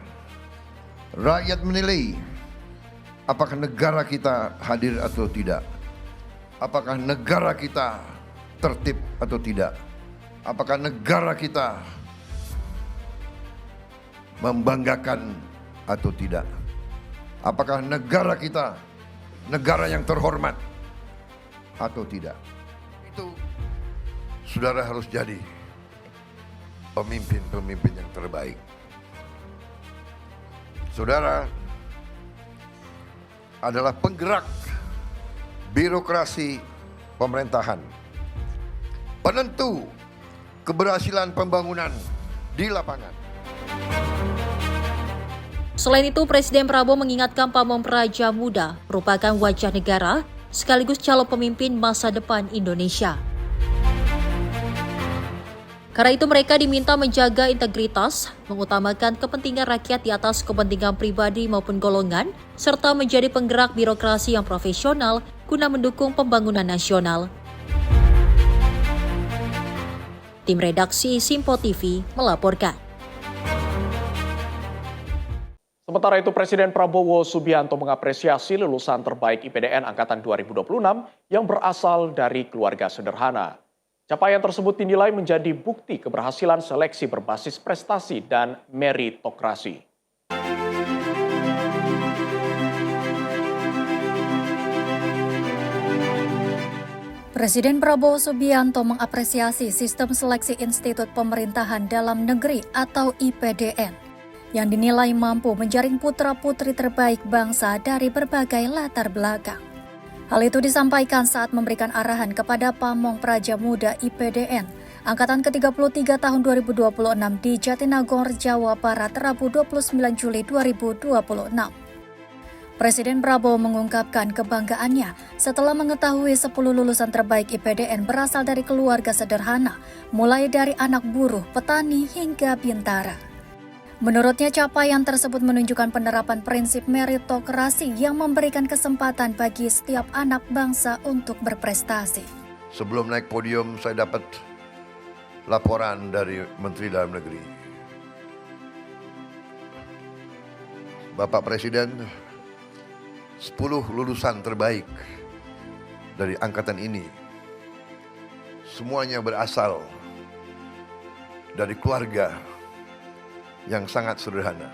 rakyat menilai apakah negara kita hadir atau tidak. Apakah negara kita tertib atau tidak. Apakah negara kita membanggakan atau tidak. Apakah negara kita negara yang terhormat atau tidak. Itu saudara harus jadi pemimpin-pemimpin yang terbaik. Saudara adalah penggerak birokrasi pemerintahan, penentu keberhasilan pembangunan di lapangan. Selain itu, Presiden Prabowo mengingatkan Pamong Praja Muda merupakan wajah negara sekaligus calon pemimpin masa depan Indonesia. Karena itu mereka diminta menjaga integritas, mengutamakan kepentingan rakyat di atas kepentingan pribadi maupun golongan, serta menjadi penggerak birokrasi yang profesional guna mendukung pembangunan nasional. Tim redaksi Simpo TV melaporkan. Sementara itu, Presiden Prabowo Subianto mengapresiasi lulusan terbaik IPDN Angkatan 2026 yang berasal dari keluarga sederhana. Capaian tersebut dinilai menjadi bukti keberhasilan seleksi berbasis prestasi dan meritokrasi. Presiden Prabowo Subianto mengapresiasi sistem seleksi Institut Pemerintahan Dalam Negeri atau IPDN yang dinilai mampu menjaring putra-putri terbaik bangsa dari berbagai latar belakang. Hal itu disampaikan saat memberikan arahan kepada Pamong Praja Muda IPDN Angkatan ke-33 tahun 2026 di Jatinangor, Jawa Barat, Rabu 29 Juli 2026. Presiden Prabowo mengungkapkan kebanggaannya setelah mengetahui 10 lulusan terbaik IPDN berasal dari keluarga sederhana, mulai dari anak buruh, petani, hingga bintara. Menurutnya, capaian tersebut menunjukkan penerapan prinsip meritokrasi yang memberikan kesempatan bagi setiap anak bangsa untuk berprestasi. Sebelum naik podium, saya dapat laporan dari Menteri Dalam Negeri. Bapak Presiden, 10 lulusan terbaik dari angkatan ini semuanya berasal dari keluarga yang sangat sederhana.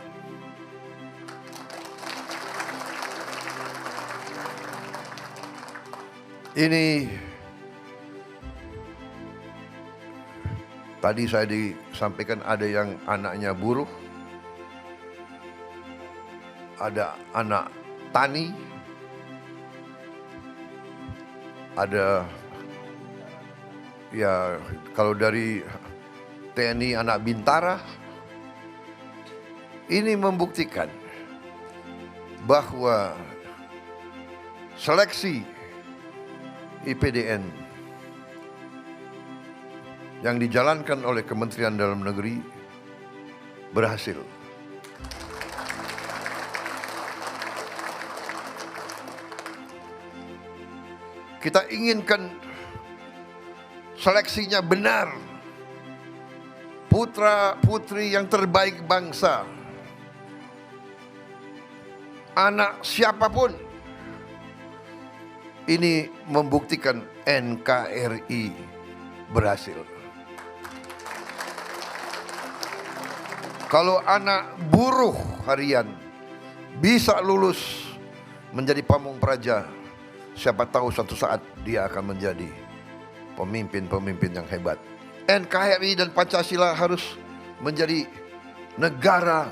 Ini tadi saya disampaikan ada yang anaknya buruh, ada anak tani, ada ya kalau dari TNI anak bintara. Ini membuktikan bahwa seleksi IPDN yang dijalankan oleh Kementerian Dalam Negeri berhasil. Kita inginkan seleksinya benar. Putra-putri yang terbaik bangsa. Anak siapapun. Ini membuktikan NKRI berhasil. Kalau anak buruh harian bisa lulus menjadi pamong praja, siapa tahu suatu saat dia akan menjadi pemimpin-pemimpin yang hebat. NKRI dan Pancasila harus menjadi negara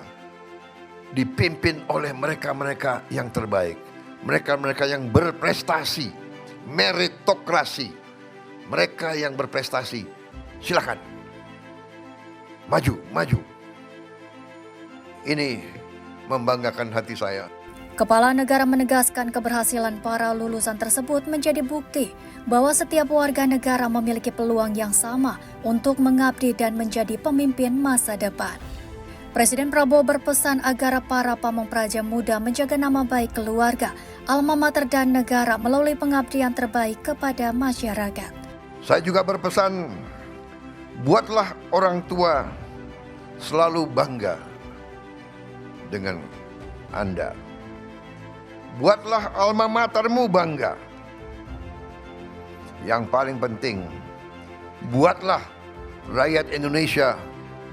dipimpin oleh mereka-mereka yang terbaik. Mereka-mereka yang berprestasi, meritokrasi, mereka yang berprestasi, silakan. Maju. Ini membanggakan hati saya. Kepala negara menegaskan keberhasilan para lulusan tersebut menjadi bukti bahwa setiap warga negara memiliki peluang yang sama untuk mengabdi dan menjadi pemimpin masa depan. Presiden Prabowo berpesan agar para pamong praja muda menjaga nama baik keluarga, alma mater dan negara melalui pengabdian terbaik kepada masyarakat. Saya juga berpesan, buatlah orang tua selalu bangga dengan Anda. Buatlah alma matermu bangga. Yang paling penting, buatlah rakyat Indonesia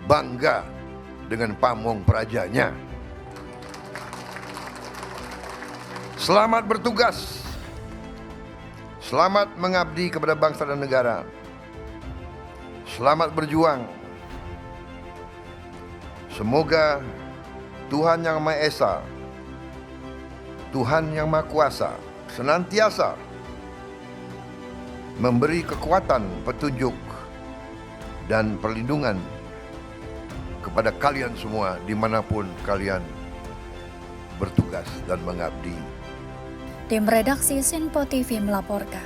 bangga dengan pamong prajanya. Selamat bertugas. Selamat mengabdi kepada bangsa dan negara. Selamat berjuang. Semoga Tuhan Yang Maha Esa, Tuhan Yang Maha Kuasa senantiasa memberi kekuatan, petunjuk, dan perlindungan kepada kalian semua dimanapun kalian bertugas dan mengabdi. Tim redaksi Sinpo TV melaporkan.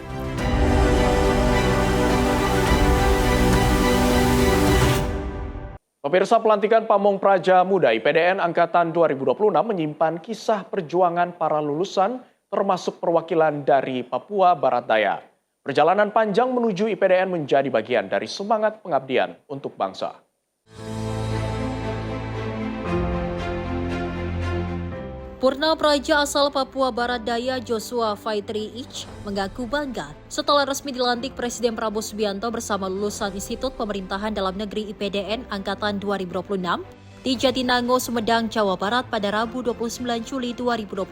Pemirsa, pelantikan Pamong Praja Muda IPDN Angkatan 2026 menyimpan kisah perjuangan para lulusan termasuk perwakilan dari Papua Barat Daya. Perjalanan panjang menuju IPDN menjadi bagian dari semangat pengabdian untuk bangsa. Purna Praja asal Papua Barat Daya Joshua Faitri Ich mengaku bangga setelah resmi dilantik Presiden Prabowo Subianto bersama lulusan Institut Pemerintahan Dalam Negeri IPDN Angkatan 2026 di Jatinangor, Sumedang, Jawa Barat pada Rabu 29 Juli 2026.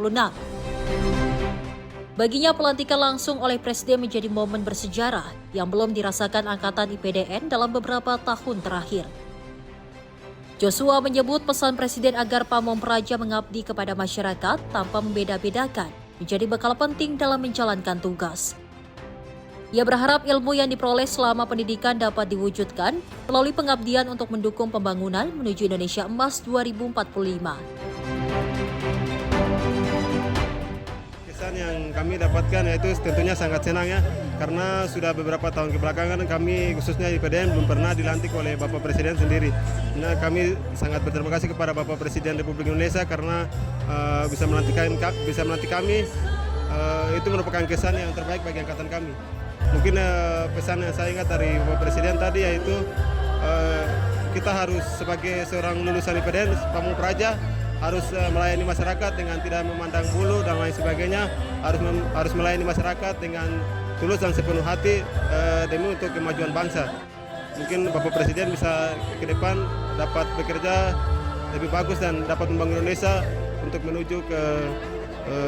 Baginya pelantikan langsung oleh Presiden menjadi momen bersejarah yang belum dirasakan Angkatan IPDN dalam beberapa tahun terakhir. Joshua menyebut pesan Presiden agar Pamong Praja mengabdi kepada masyarakat tanpa membeda-bedakan menjadi bekal penting dalam menjalankan tugas. Ia berharap ilmu yang diperoleh selama pendidikan dapat diwujudkan melalui pengabdian untuk mendukung pembangunan menuju Indonesia Emas 2045. Yang kami dapatkan yaitu tentunya sangat senang ya, karena sudah beberapa tahun kebelakangan kami khususnya di IPDN belum pernah dilantik oleh Bapak Presiden sendiri. Nah, kami sangat berterima kasih kepada Bapak Presiden Republik Indonesia karena bisa melantik kami. Itu merupakan kesan yang terbaik bagi angkatan kami. Mungkin pesan yang saya ingat dari Bapak Presiden tadi yaitu kita harus sebagai seorang lulusan IPDN Pamong Praja harus melayani masyarakat dengan tidak memandang bulu dan lain sebagainya, harus melayani masyarakat dengan tulus dan sepenuh hati demi untuk kemajuan bangsa. Mungkin Bapak Presiden bisa ke depan dapat bekerja lebih bagus dan dapat membangun Indonesia untuk menuju ke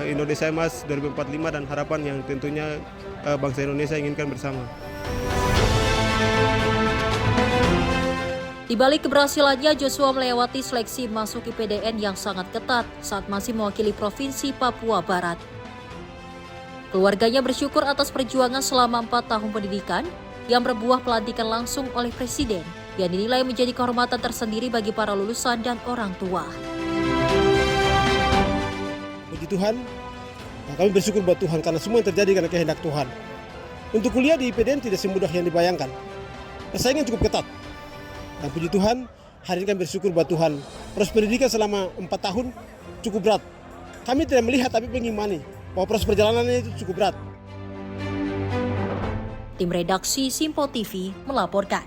Indonesia Emas 2045 dan harapan yang tentunya bangsa Indonesia inginkan bersama. Di balik keberhasilannya, Joshua melewati seleksi masuk IPDN yang sangat ketat saat masih mewakili Provinsi Papua Barat. Keluarganya bersyukur atas perjuangan selama 4 tahun pendidikan yang berbuah pelantikan langsung oleh Presiden yang dinilai menjadi kehormatan tersendiri bagi para lulusan dan orang tua. Puji Tuhan, kami bersyukur buat Tuhan karena semua yang terjadi karena kehendak Tuhan. Untuk kuliah di IPDN tidak semudah yang dibayangkan. Persaingan cukup ketat. Dan puji Tuhan, hari ini kami bersyukur buat Tuhan. Proses pendidikan selama 4 tahun cukup berat. Kami tidak melihat tapi mengimani bahwa proses perjalanannya itu cukup berat. Tim redaksi Sinpo TV melaporkan.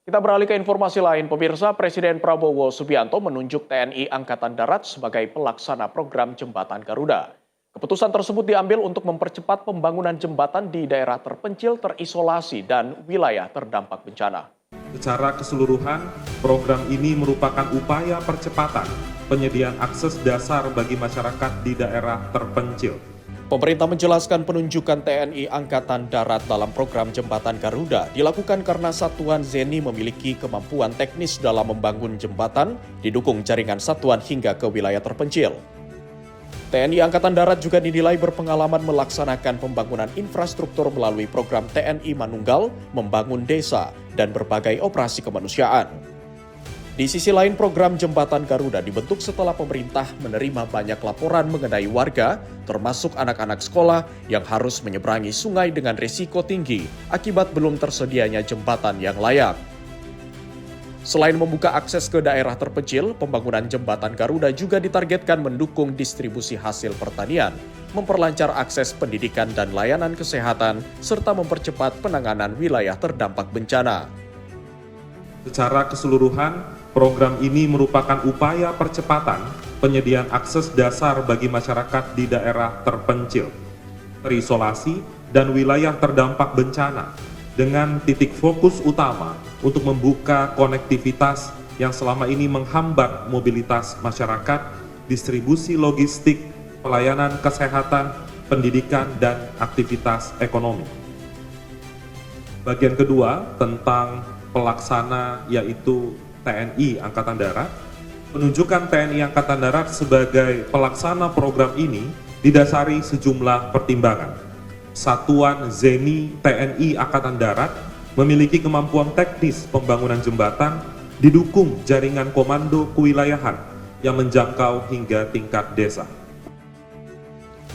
Kita beralih ke informasi lain, pemirsa. Presiden Prabowo Subianto menunjuk TNI Angkatan Darat sebagai pelaksana program Jembatan Garuda. Keputusan tersebut diambil untuk mempercepat pembangunan jembatan di daerah terpencil, terisolasi, dan wilayah terdampak bencana. Secara keseluruhan, program ini merupakan upaya percepatan penyediaan akses dasar bagi masyarakat di daerah terpencil. Pemerintah menjelaskan penunjukan TNI Angkatan Darat dalam program Jembatan Garuda dilakukan karena Satuan Zeni memiliki kemampuan teknis dalam membangun jembatan, didukung jaringan satuan hingga ke wilayah terpencil. TNI Angkatan Darat juga dinilai berpengalaman melaksanakan pembangunan infrastruktur melalui program TNI Manunggal, membangun desa, dan berbagai operasi kemanusiaan. Di sisi lain, program Jembatan Garuda dibentuk setelah pemerintah menerima banyak laporan mengenai warga, termasuk anak-anak sekolah yang harus menyeberangi sungai dengan risiko tinggi akibat belum tersedianya jembatan yang layak. Selain membuka akses ke daerah terpencil, pembangunan Jembatan Garuda juga ditargetkan mendukung distribusi hasil pertanian, memperlancar akses pendidikan dan layanan kesehatan, serta mempercepat penanganan wilayah terdampak bencana. Secara keseluruhan, program ini merupakan upaya percepatan penyediaan akses dasar bagi masyarakat di daerah terpencil, terisolasi, dan wilayah terdampak bencana dengan titik fokus utama untuk membuka konektivitas yang selama ini menghambat mobilitas masyarakat, distribusi logistik, pelayanan kesehatan, pendidikan, dan aktivitas ekonomi. Bagian kedua tentang pelaksana yaitu TNI Angkatan Darat. Penunjukan TNI Angkatan Darat sebagai pelaksana program ini didasari sejumlah pertimbangan. Satuan ZENI TNI Angkatan Darat memiliki kemampuan teknis pembangunan jembatan, didukung jaringan komando kewilayahan yang menjangkau hingga tingkat desa.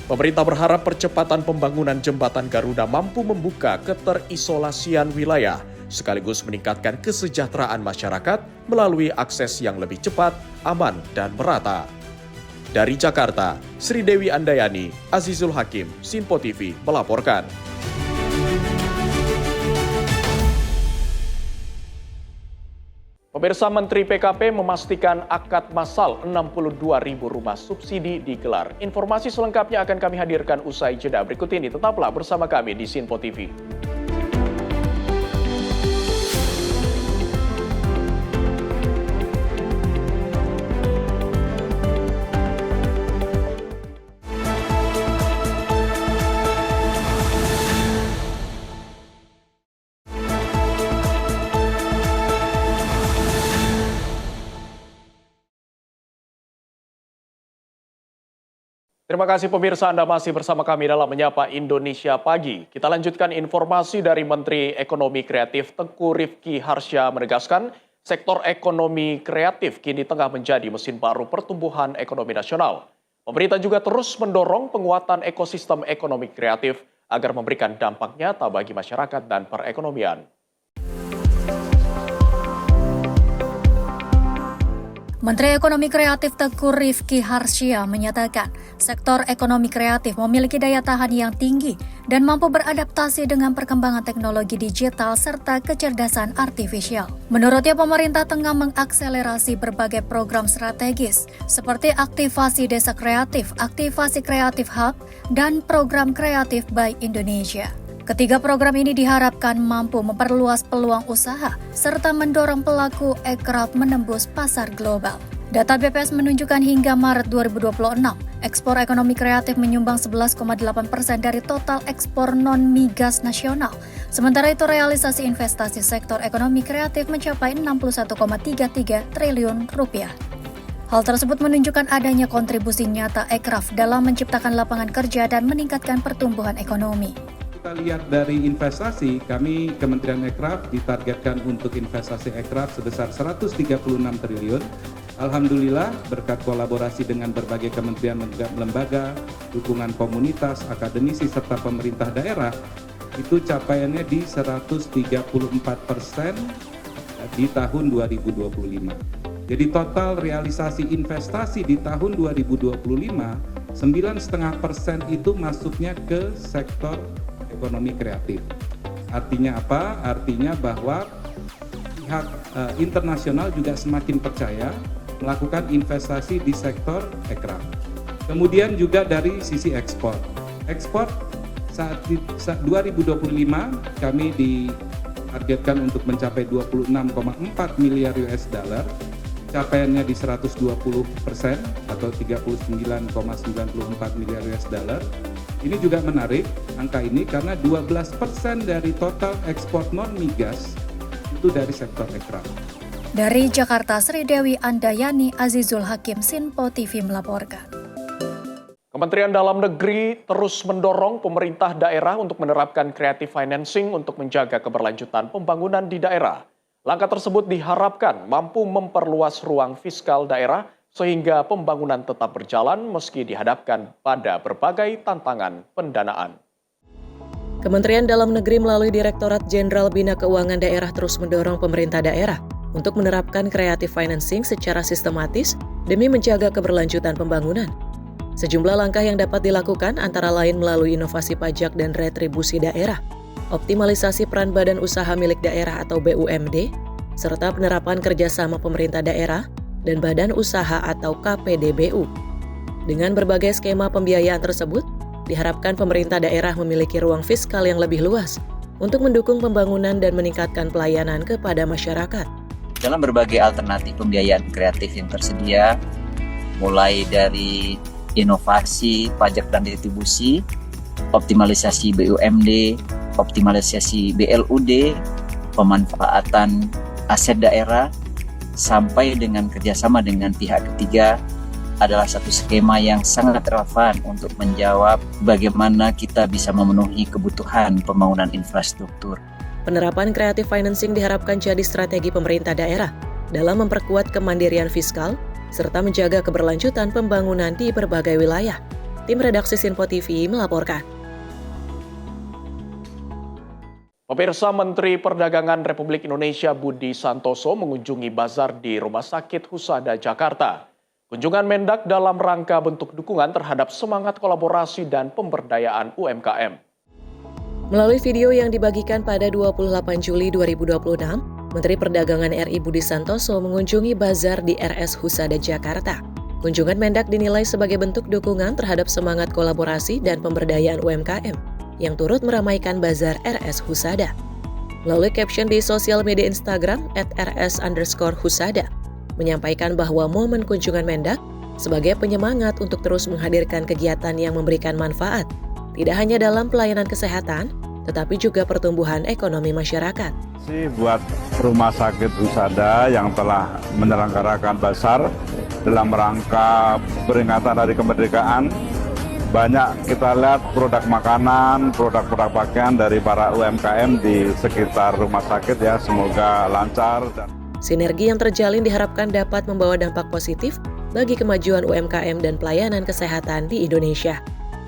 Pemerintah berharap percepatan pembangunan Jembatan Garuda mampu membuka keterisolasian wilayah, sekaligus meningkatkan kesejahteraan masyarakat melalui akses yang lebih cepat, aman, dan merata. Dari Jakarta, Sri Dewi Andayani, Azizul Hakim, Sinpo TV melaporkan. Pemirsa, Menteri PKP memastikan akad massal 62.000 rumah subsidi digelar. Informasi selengkapnya akan kami hadirkan usai jeda berikut ini. Tetaplah bersama kami di Sinpo TV. Terima kasih pemirsa, Anda masih bersama kami dalam Menyapa Indonesia Pagi. Kita lanjutkan informasi dari Menteri Ekonomi Kreatif Tengku Rifki Harsha menegaskan sektor ekonomi kreatif kini tengah menjadi mesin baru pertumbuhan ekonomi nasional. Pemerintah juga terus mendorong penguatan ekosistem ekonomi kreatif agar memberikan dampak nyata bagi masyarakat dan perekonomian. Menteri Ekonomi Kreatif Tengku Rifki Harsha menyatakan sektor ekonomi kreatif memiliki daya tahan yang tinggi dan mampu beradaptasi dengan perkembangan teknologi digital serta kecerdasan artifisial. Menurutnya, pemerintah tengah mengakselerasi berbagai program strategis seperti aktivasi desa kreatif, aktivasi kreatif hub, dan program kreatif by Indonesia. Ketiga program ini diharapkan mampu memperluas peluang usaha serta mendorong pelaku ekraf menembus pasar global. Data BPS menunjukkan hingga Maret 2026, ekspor ekonomi kreatif menyumbang 11,8% dari total ekspor non-migas nasional. Sementara itu realisasi investasi sektor ekonomi kreatif mencapai 61,33 triliun rupiah. Hal tersebut menunjukkan adanya kontribusi nyata ekraf dalam menciptakan lapangan kerja dan meningkatkan pertumbuhan ekonomi. Kita lihat dari investasi, kami Kementerian Ekraf ditargetkan untuk investasi ekraf sebesar 136 triliun. Alhamdulillah berkat kolaborasi dengan berbagai kementerian lembaga, dukungan komunitas, akademisi, serta pemerintah daerah, itu capaiannya di 134% di tahun 2025. Jadi total realisasi investasi di tahun 2025, 9,5% itu masuknya ke sektor ekonomi kreatif. Artinya apa? Artinya bahwa pihak internasional juga semakin percaya melakukan investasi di sektor ekraf. Kemudian juga dari sisi ekspor. Ekspor saat 2025 kami ditargetkan untuk mencapai 26,4 miliar US dollar. Capaiannya di 120% atau 39,94 miliar US dollar. Ini juga menarik angka ini karena 12% dari total ekspor non-migas itu dari sektor ekraf. Dari Jakarta, Sri Dewi Andayani, Azizul Hakim, Sinpo TV melaporkan. Kementerian Dalam Negeri terus mendorong pemerintah daerah untuk menerapkan creative financing untuk menjaga keberlanjutan pembangunan di daerah. Langkah tersebut diharapkan mampu memperluas ruang fiskal daerah sehingga pembangunan tetap berjalan meski dihadapkan pada berbagai tantangan pendanaan. Kementerian Dalam Negeri melalui Direktorat Jenderal Bina Keuangan Daerah terus mendorong pemerintah daerah untuk menerapkan creative financing secara sistematis demi menjaga keberlanjutan pembangunan. Sejumlah langkah yang dapat dilakukan antara lain melalui inovasi pajak dan retribusi daerah, optimalisasi peran badan usaha milik daerah atau BUMD, serta penerapan kerjasama pemerintah daerah dan badan usaha atau KPDBU. Dengan berbagai skema pembiayaan tersebut, diharapkan pemerintah daerah memiliki ruang fiskal yang lebih luas untuk mendukung pembangunan dan meningkatkan pelayanan kepada masyarakat. Dalam berbagai alternatif pembiayaan kreatif yang tersedia, mulai dari inovasi, pajak dan retribusi, optimalisasi BUMD, optimalisasi BLUD, pemanfaatan aset daerah, sampai dengan kerjasama dengan pihak ketiga adalah satu skema yang sangat relevan untuk menjawab bagaimana kita bisa memenuhi kebutuhan pembangunan infrastruktur. Penerapan creative financing diharapkan jadi strategi pemerintah daerah dalam memperkuat kemandirian fiskal serta menjaga keberlanjutan pembangunan di berbagai wilayah. Tim redaksi Sinpo TV melaporkan. Pemirsa, Menteri Perdagangan Republik Indonesia Budi Santoso mengunjungi bazar di Rumah Sakit Husada, Jakarta. Kunjungan Mendak dalam rangka bentuk dukungan terhadap semangat kolaborasi dan pemberdayaan UMKM. Melalui video yang dibagikan pada 28 Juli 2026, Menteri Perdagangan RI Budi Santoso mengunjungi bazar di RS Husada, Jakarta. Kunjungan Mendak dinilai sebagai bentuk dukungan terhadap semangat kolaborasi dan pemberdayaan UMKM yang turut meramaikan bazar RS Husada. Melalui caption di sosial media Instagram @rs_husada, menyampaikan bahwa momen kunjungan Mendak sebagai penyemangat untuk terus menghadirkan kegiatan yang memberikan manfaat, tidak hanya dalam pelayanan kesehatan, tetapi juga pertumbuhan ekonomi masyarakat. Buat Rumah Sakit Husada yang telah menyelenggarakan bazar dalam rangka peringatan Hari Kemerdekaan, banyak kita lihat produk makanan, produk-produk pakaian dari para UMKM di sekitar rumah sakit ya, semoga lancar. Sinergi yang terjalin diharapkan dapat membawa dampak positif bagi kemajuan UMKM dan pelayanan kesehatan di Indonesia.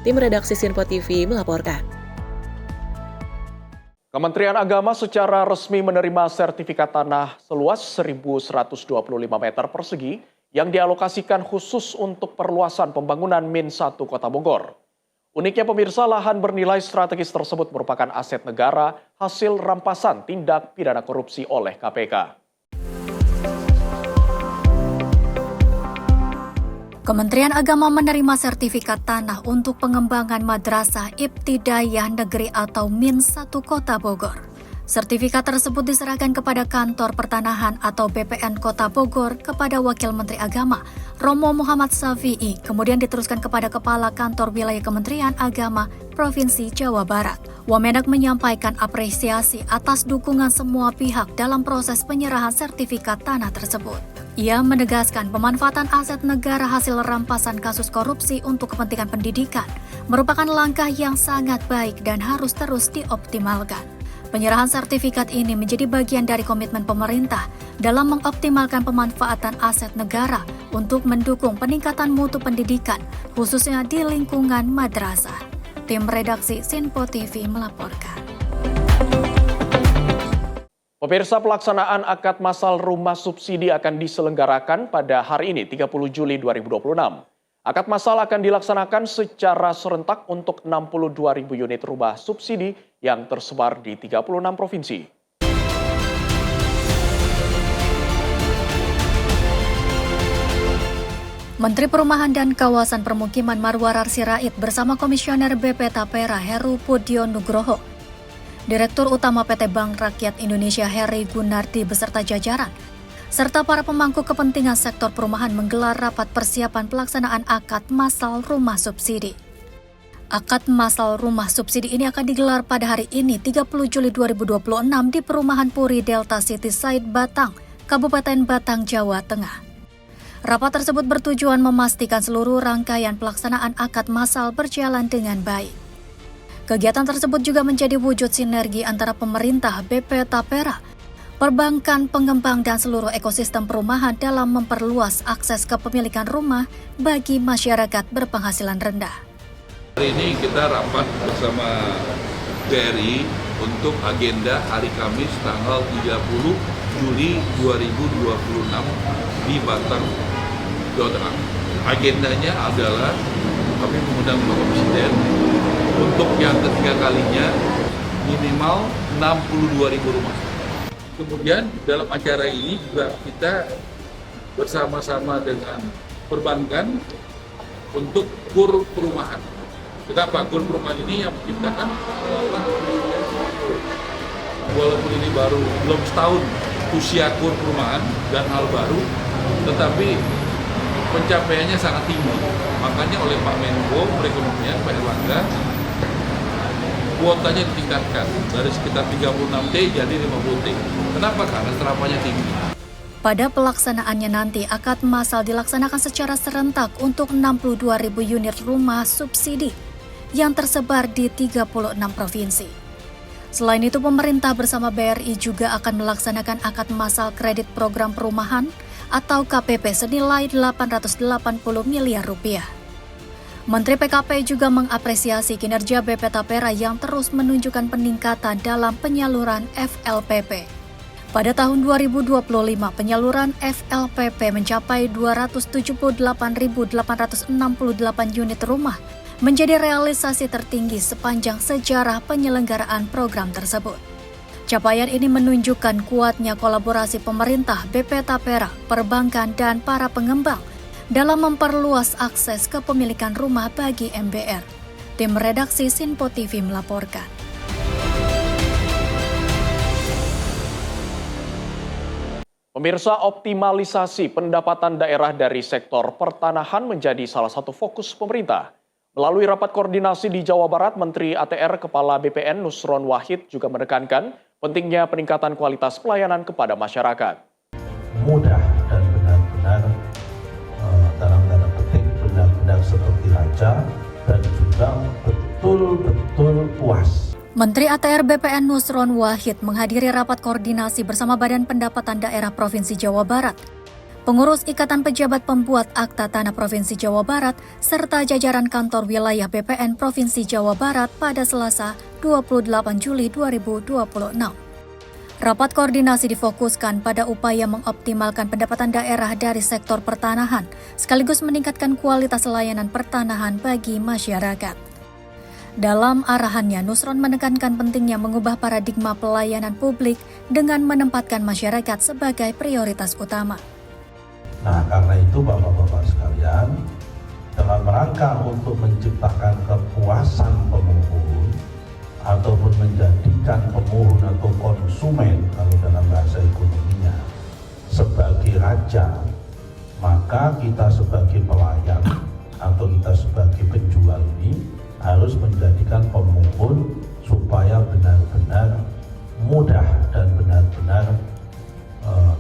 Tim redaksi Sinpo TV melaporkan. Kementerian Agama secara resmi menerima sertifikat tanah seluas 1.125 meter persegi yang dialokasikan khusus untuk perluasan pembangunan Min 1 Kota Bogor. Uniknya pemirsa, lahan bernilai strategis tersebut merupakan aset negara hasil rampasan tindak pidana korupsi oleh KPK. Kementerian Agama menerima sertifikat tanah untuk pengembangan Madrasah Ibtidaiyah Negeri atau Min 1 Kota Bogor. Sertifikat tersebut diserahkan kepada Kantor Pertanahan atau BPN Kota Bogor kepada Wakil Menteri Agama, Romo Muhammad Safi'i, kemudian diteruskan kepada Kepala Kantor Wilayah Kementerian Agama Provinsi Jawa Barat. Wamendak menyampaikan apresiasi atas dukungan semua pihak dalam proses penyerahan sertifikat tanah tersebut. Ia menegaskan pemanfaatan aset negara hasil rampasan kasus korupsi untuk kepentingan pendidikan merupakan langkah yang sangat baik dan harus terus dioptimalkan. Penyerahan sertifikat ini menjadi bagian dari komitmen pemerintah dalam mengoptimalkan pemanfaatan aset negara untuk mendukung peningkatan mutu pendidikan, khususnya di lingkungan madrasah. Tim redaksi Sinpo TV melaporkan. Pemirsa, pelaksanaan akad massal rumah subsidi akan diselenggarakan pada hari ini, 30 Juli 2026. Akad massal akan dilaksanakan secara serentak untuk 62.000 unit rumah subsidi yang tersebar di 36 provinsi. Menteri Perumahan dan Kawasan Permukiman Marwarar Sirait bersama Komisioner BP Tapera Heru Pudyo Nugroho, Direktur Utama PT Bank Rakyat Indonesia Heri Gunardi beserta jajaran, serta para pemangku kepentingan sektor perumahan menggelar rapat persiapan pelaksanaan akad massal rumah subsidi. Akad massal rumah subsidi ini akan digelar pada hari ini 30 Juli 2026 di Perumahan Puri Delta City Side Batang, Kabupaten Batang, Jawa Tengah. Rapat tersebut bertujuan memastikan seluruh rangkaian pelaksanaan akad massal berjalan dengan baik. Kegiatan tersebut juga menjadi wujud sinergi antara pemerintah, BP Tapera, perbankan, pengembang, dan seluruh ekosistem perumahan dalam memperluas akses kepemilikan rumah bagi masyarakat berpenghasilan rendah. Hari ini kita rapat bersama BRI untuk agenda hari Kamis tanggal 30 Juli 2026 di Batang, Jawa Tengah. Agendanya adalah kami mengundang Bapak Presiden untuk yang ketiga kalinya minimal 62.000 rumah. Kemudian dalam acara ini juga kita bersama-sama dengan perbankan untuk kur perumahan. Kenapa kur perumahan ini yang menciptakan walaupun ini baru belum setahun usia kur perumahan dan hal baru, tetapi pencapaiannya sangat tinggi. Makanya oleh Pak Menko Perekonomian, Pak Erlangga, kuotanya ditingkatkan dari sekitar 36T jadi 50T. Kenapa? Karena serapannya tinggi. Pada pelaksanaannya nanti, akad massal dilaksanakan secara serentak untuk 62.000 unit rumah subsidi yang tersebar di 36 provinsi. Selain itu, pemerintah bersama BRI juga akan melaksanakan akad massal kredit program perumahan atau KPP senilai 880 miliar rupiah. Menteri PKP juga mengapresiasi kinerja BP Tapera yang terus menunjukkan peningkatan dalam penyaluran FLPP. Pada tahun 2025, penyaluran FLPP mencapai 278.868 unit rumah, menjadi realisasi tertinggi sepanjang sejarah penyelenggaraan program tersebut. Capaian ini menunjukkan kuatnya kolaborasi pemerintah, BP Tapera, perbankan, dan para pengembang dalam memperluas akses kepemilikan rumah bagi MBR. Tim redaksi Sinpo TV melaporkan. Pemirsa, optimalisasi pendapatan daerah dari sektor pertanahan menjadi salah satu fokus pemerintah. Melalui rapat koordinasi di Jawa Barat, Menteri ATR Kepala BPN Nusron Wahid juga menekankan pentingnya peningkatan kualitas pelayanan kepada masyarakat. Mudah dan benar-benar dalam tanda petik benar-benar seperti raja dan juga betul-betul puas. Menteri ATR BPN Nusron Wahid menghadiri rapat koordinasi bersama Badan Pendapatan Daerah Provinsi Jawa Barat, pengurus Ikatan Pejabat Pembuat Akta Tanah Provinsi Jawa Barat, serta jajaran kantor wilayah BPN Provinsi Jawa Barat pada Selasa 28 Juli 2026. Rapat koordinasi difokuskan pada upaya mengoptimalkan pendapatan daerah dari sektor pertanahan, sekaligus meningkatkan kualitas layanan pertanahan bagi masyarakat. Dalam arahannya, Nusron menekankan pentingnya mengubah paradigma pelayanan publik dengan menempatkan masyarakat sebagai prioritas utama. Nah, karena itu Bapak-Bapak sekalian, dalam rangka untuk menciptakan kepuasan pemohon ataupun menjadikan pemohon atau konsumen, kalau dalam bahasa ekonominya, sebagai raja, maka kita sebagai pelayan atau kita sebagai penjual ini harus menjadikan pemohon supaya benar-benar mudah dan benar-benar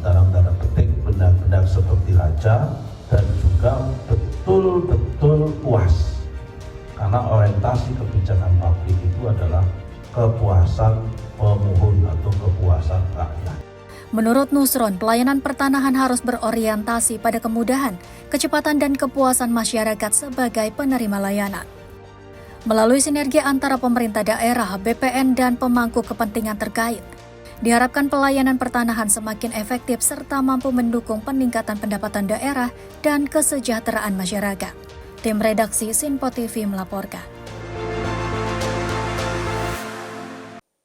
dalam tanda petik benar-benar seperti raja dan juga betul-betul puas, karena orientasi kebijakan publik itu adalah kepuasan pemohon atau kepuasan rakyat. Menurut Nusron, pelayanan pertanahan harus berorientasi pada kemudahan, kecepatan, dan kepuasan masyarakat sebagai penerima layanan. Melalui sinergi antara pemerintah daerah, BPN, dan pemangku kepentingan terkait, diharapkan pelayanan pertanahan semakin efektif serta mampu mendukung peningkatan pendapatan daerah dan kesejahteraan masyarakat. Tim redaksi Sinpo TV melaporkan.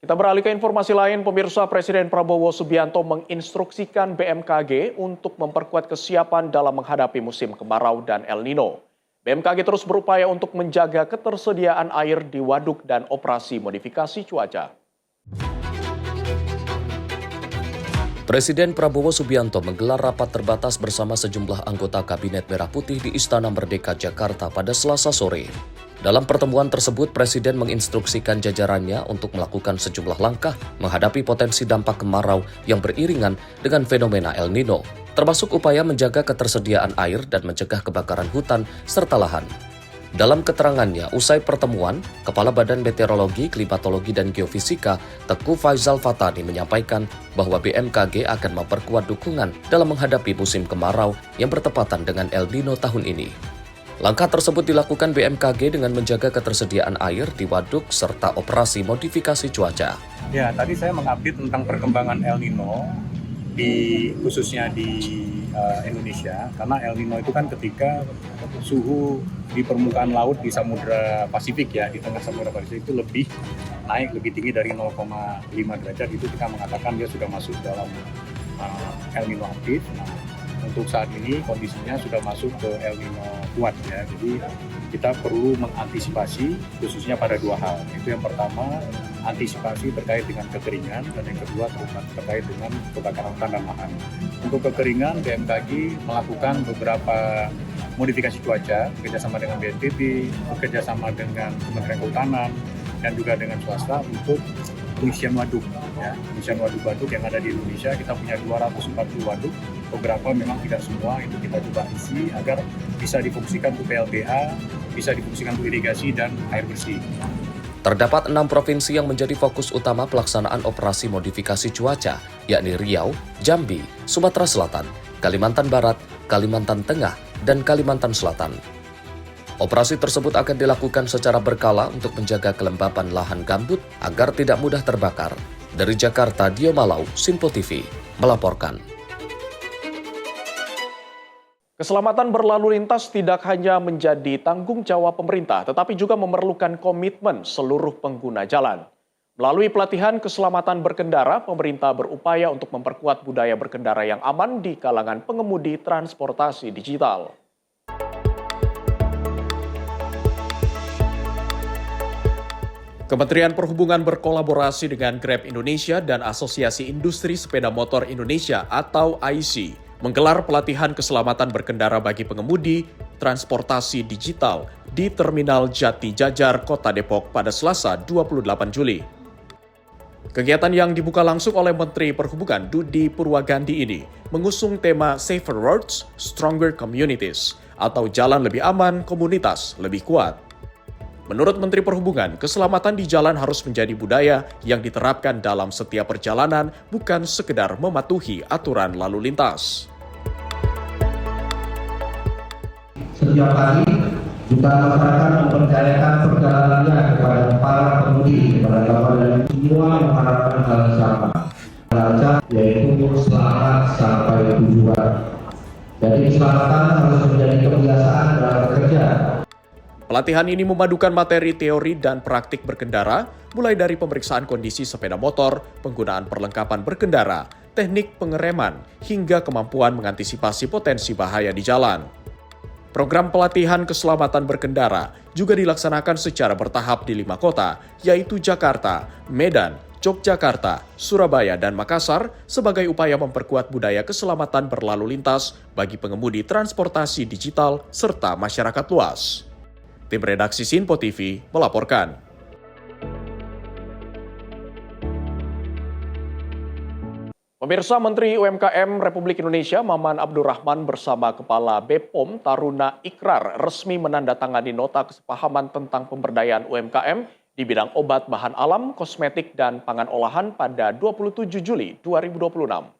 Kita beralih ke informasi lain, pemirsa. Presiden Prabowo Subianto menginstruksikan BMKG untuk memperkuat kesiapan dalam menghadapi musim kemarau dan El Nino. BMKG terus berupaya untuk menjaga ketersediaan air di waduk dan operasi modifikasi cuaca. Presiden Prabowo Subianto menggelar rapat terbatas bersama sejumlah anggota Kabinet Merah Putih di Istana Merdeka, Jakarta pada Selasa sore. Dalam pertemuan tersebut, Presiden menginstruksikan jajarannya untuk melakukan sejumlah langkah menghadapi potensi dampak kemarau yang beriringan dengan fenomena El Nino. termasuk upaya menjaga ketersediaan air dan mencegah kebakaran hutan serta lahan. Dalam keterangannya, usai pertemuan, Kepala Badan Meteorologi, Klimatologi, dan Geofisika, Teguh Faisal Fatani menyampaikan bahwa BMKG akan memperkuat dukungan dalam menghadapi musim kemarau yang bertepatan dengan El Nino tahun ini. Langkah tersebut dilakukan BMKG dengan menjaga ketersediaan air di waduk serta operasi modifikasi cuaca. Ya, tadi saya mengupdate tentang perkembangan El Nino, khususnya di Indonesia, karena El Nino itu kan ketika suhu di permukaan laut di Samudra Pasifik di tengah Samudra Pasifik itu lebih tinggi dari 0,5 derajat, itu kita mengatakan dia sudah masuk dalam El Nino aktif. Nah, untuk saat ini kondisinya sudah masuk ke El Nino kuat jadi kita perlu mengantisipasi khususnya pada dua hal. Itu yang pertama, antisipasi terkait dengan kekeringan, dan yang kedua terkait dengan kebakaran hutan dan lahan. Untuk kekeringan, BMKG melakukan beberapa modifikasi cuaca bekerjasama dengan BNPB, bekerjasama dengan Kementerian Kehutanan, dan juga dengan swasta untuk pengisian waduk. Pengisian waduk-waduk yang ada di Indonesia, kita punya 240 waduk. Beberapa memang tidak semua, itu kita coba isi agar bisa difungsikan untuk PLTA, bisa difungsikan untuk irigasi dan air bersih. Terdapat 6 provinsi yang menjadi fokus utama pelaksanaan operasi modifikasi cuaca, yakni Riau, Jambi, Sumatera Selatan, Kalimantan Barat, Kalimantan Tengah, dan Kalimantan Selatan. Operasi tersebut akan dilakukan secara berkala untuk menjaga kelembapan lahan gambut agar tidak mudah terbakar. Dari Jakarta, Dio Malau, Sinpo TV, melaporkan. Keselamatan berlalu lintas tidak hanya menjadi tanggung jawab pemerintah, tetapi juga memerlukan komitmen seluruh pengguna jalan. Melalui pelatihan keselamatan berkendara, pemerintah berupaya untuk memperkuat budaya berkendara yang aman di kalangan pengemudi transportasi digital. Kementerian Perhubungan berkolaborasi dengan Grab Indonesia dan Asosiasi Industri Sepeda Motor Indonesia atau AISI menggelar pelatihan keselamatan berkendara bagi pengemudi transportasi digital di Terminal Jati Jajar, Kota Depok pada Selasa 28 Juli. Kegiatan yang dibuka langsung oleh Menteri Perhubungan Dudi Purwagandi ini mengusung tema Safer Roads, Stronger Communities atau jalan lebih aman, komunitas lebih kuat. Menurut Menteri Perhubungan, keselamatan di jalan harus menjadi budaya yang diterapkan dalam setiap perjalanan, bukan sekedar mematuhi aturan lalu lintas. Setiap hari, jutaan masyarakat mempercayakan perjalanannya kepada para pengemudi, kepada kapal, dan semua mengharapkan hal yang sama. Lancar, yaitu selamat sampai tujuan. Jadi keselamatan harus menjadi kebiasaan dalam bekerja. Pelatihan ini memadukan materi teori dan praktik berkendara, mulai dari pemeriksaan kondisi sepeda motor, penggunaan perlengkapan berkendara, teknik pengereman, hingga kemampuan mengantisipasi potensi bahaya di jalan. Program pelatihan keselamatan berkendara juga dilaksanakan secara bertahap di 5 kota, yaitu Jakarta, Medan, Yogyakarta, Surabaya, dan Makassar sebagai upaya memperkuat budaya keselamatan berlalu lintas bagi pengemudi transportasi digital serta masyarakat luas. Tim redaksi Sinpo TV melaporkan. Pemirsa, Menteri UMKM Republik Indonesia Maman Abdurrahman bersama Kepala BPOM Taruna Ikrar resmi menandatangani nota kesepahaman tentang pemberdayaan UMKM di bidang obat bahan alam, kosmetik, dan pangan olahan pada 27 Juli 2026.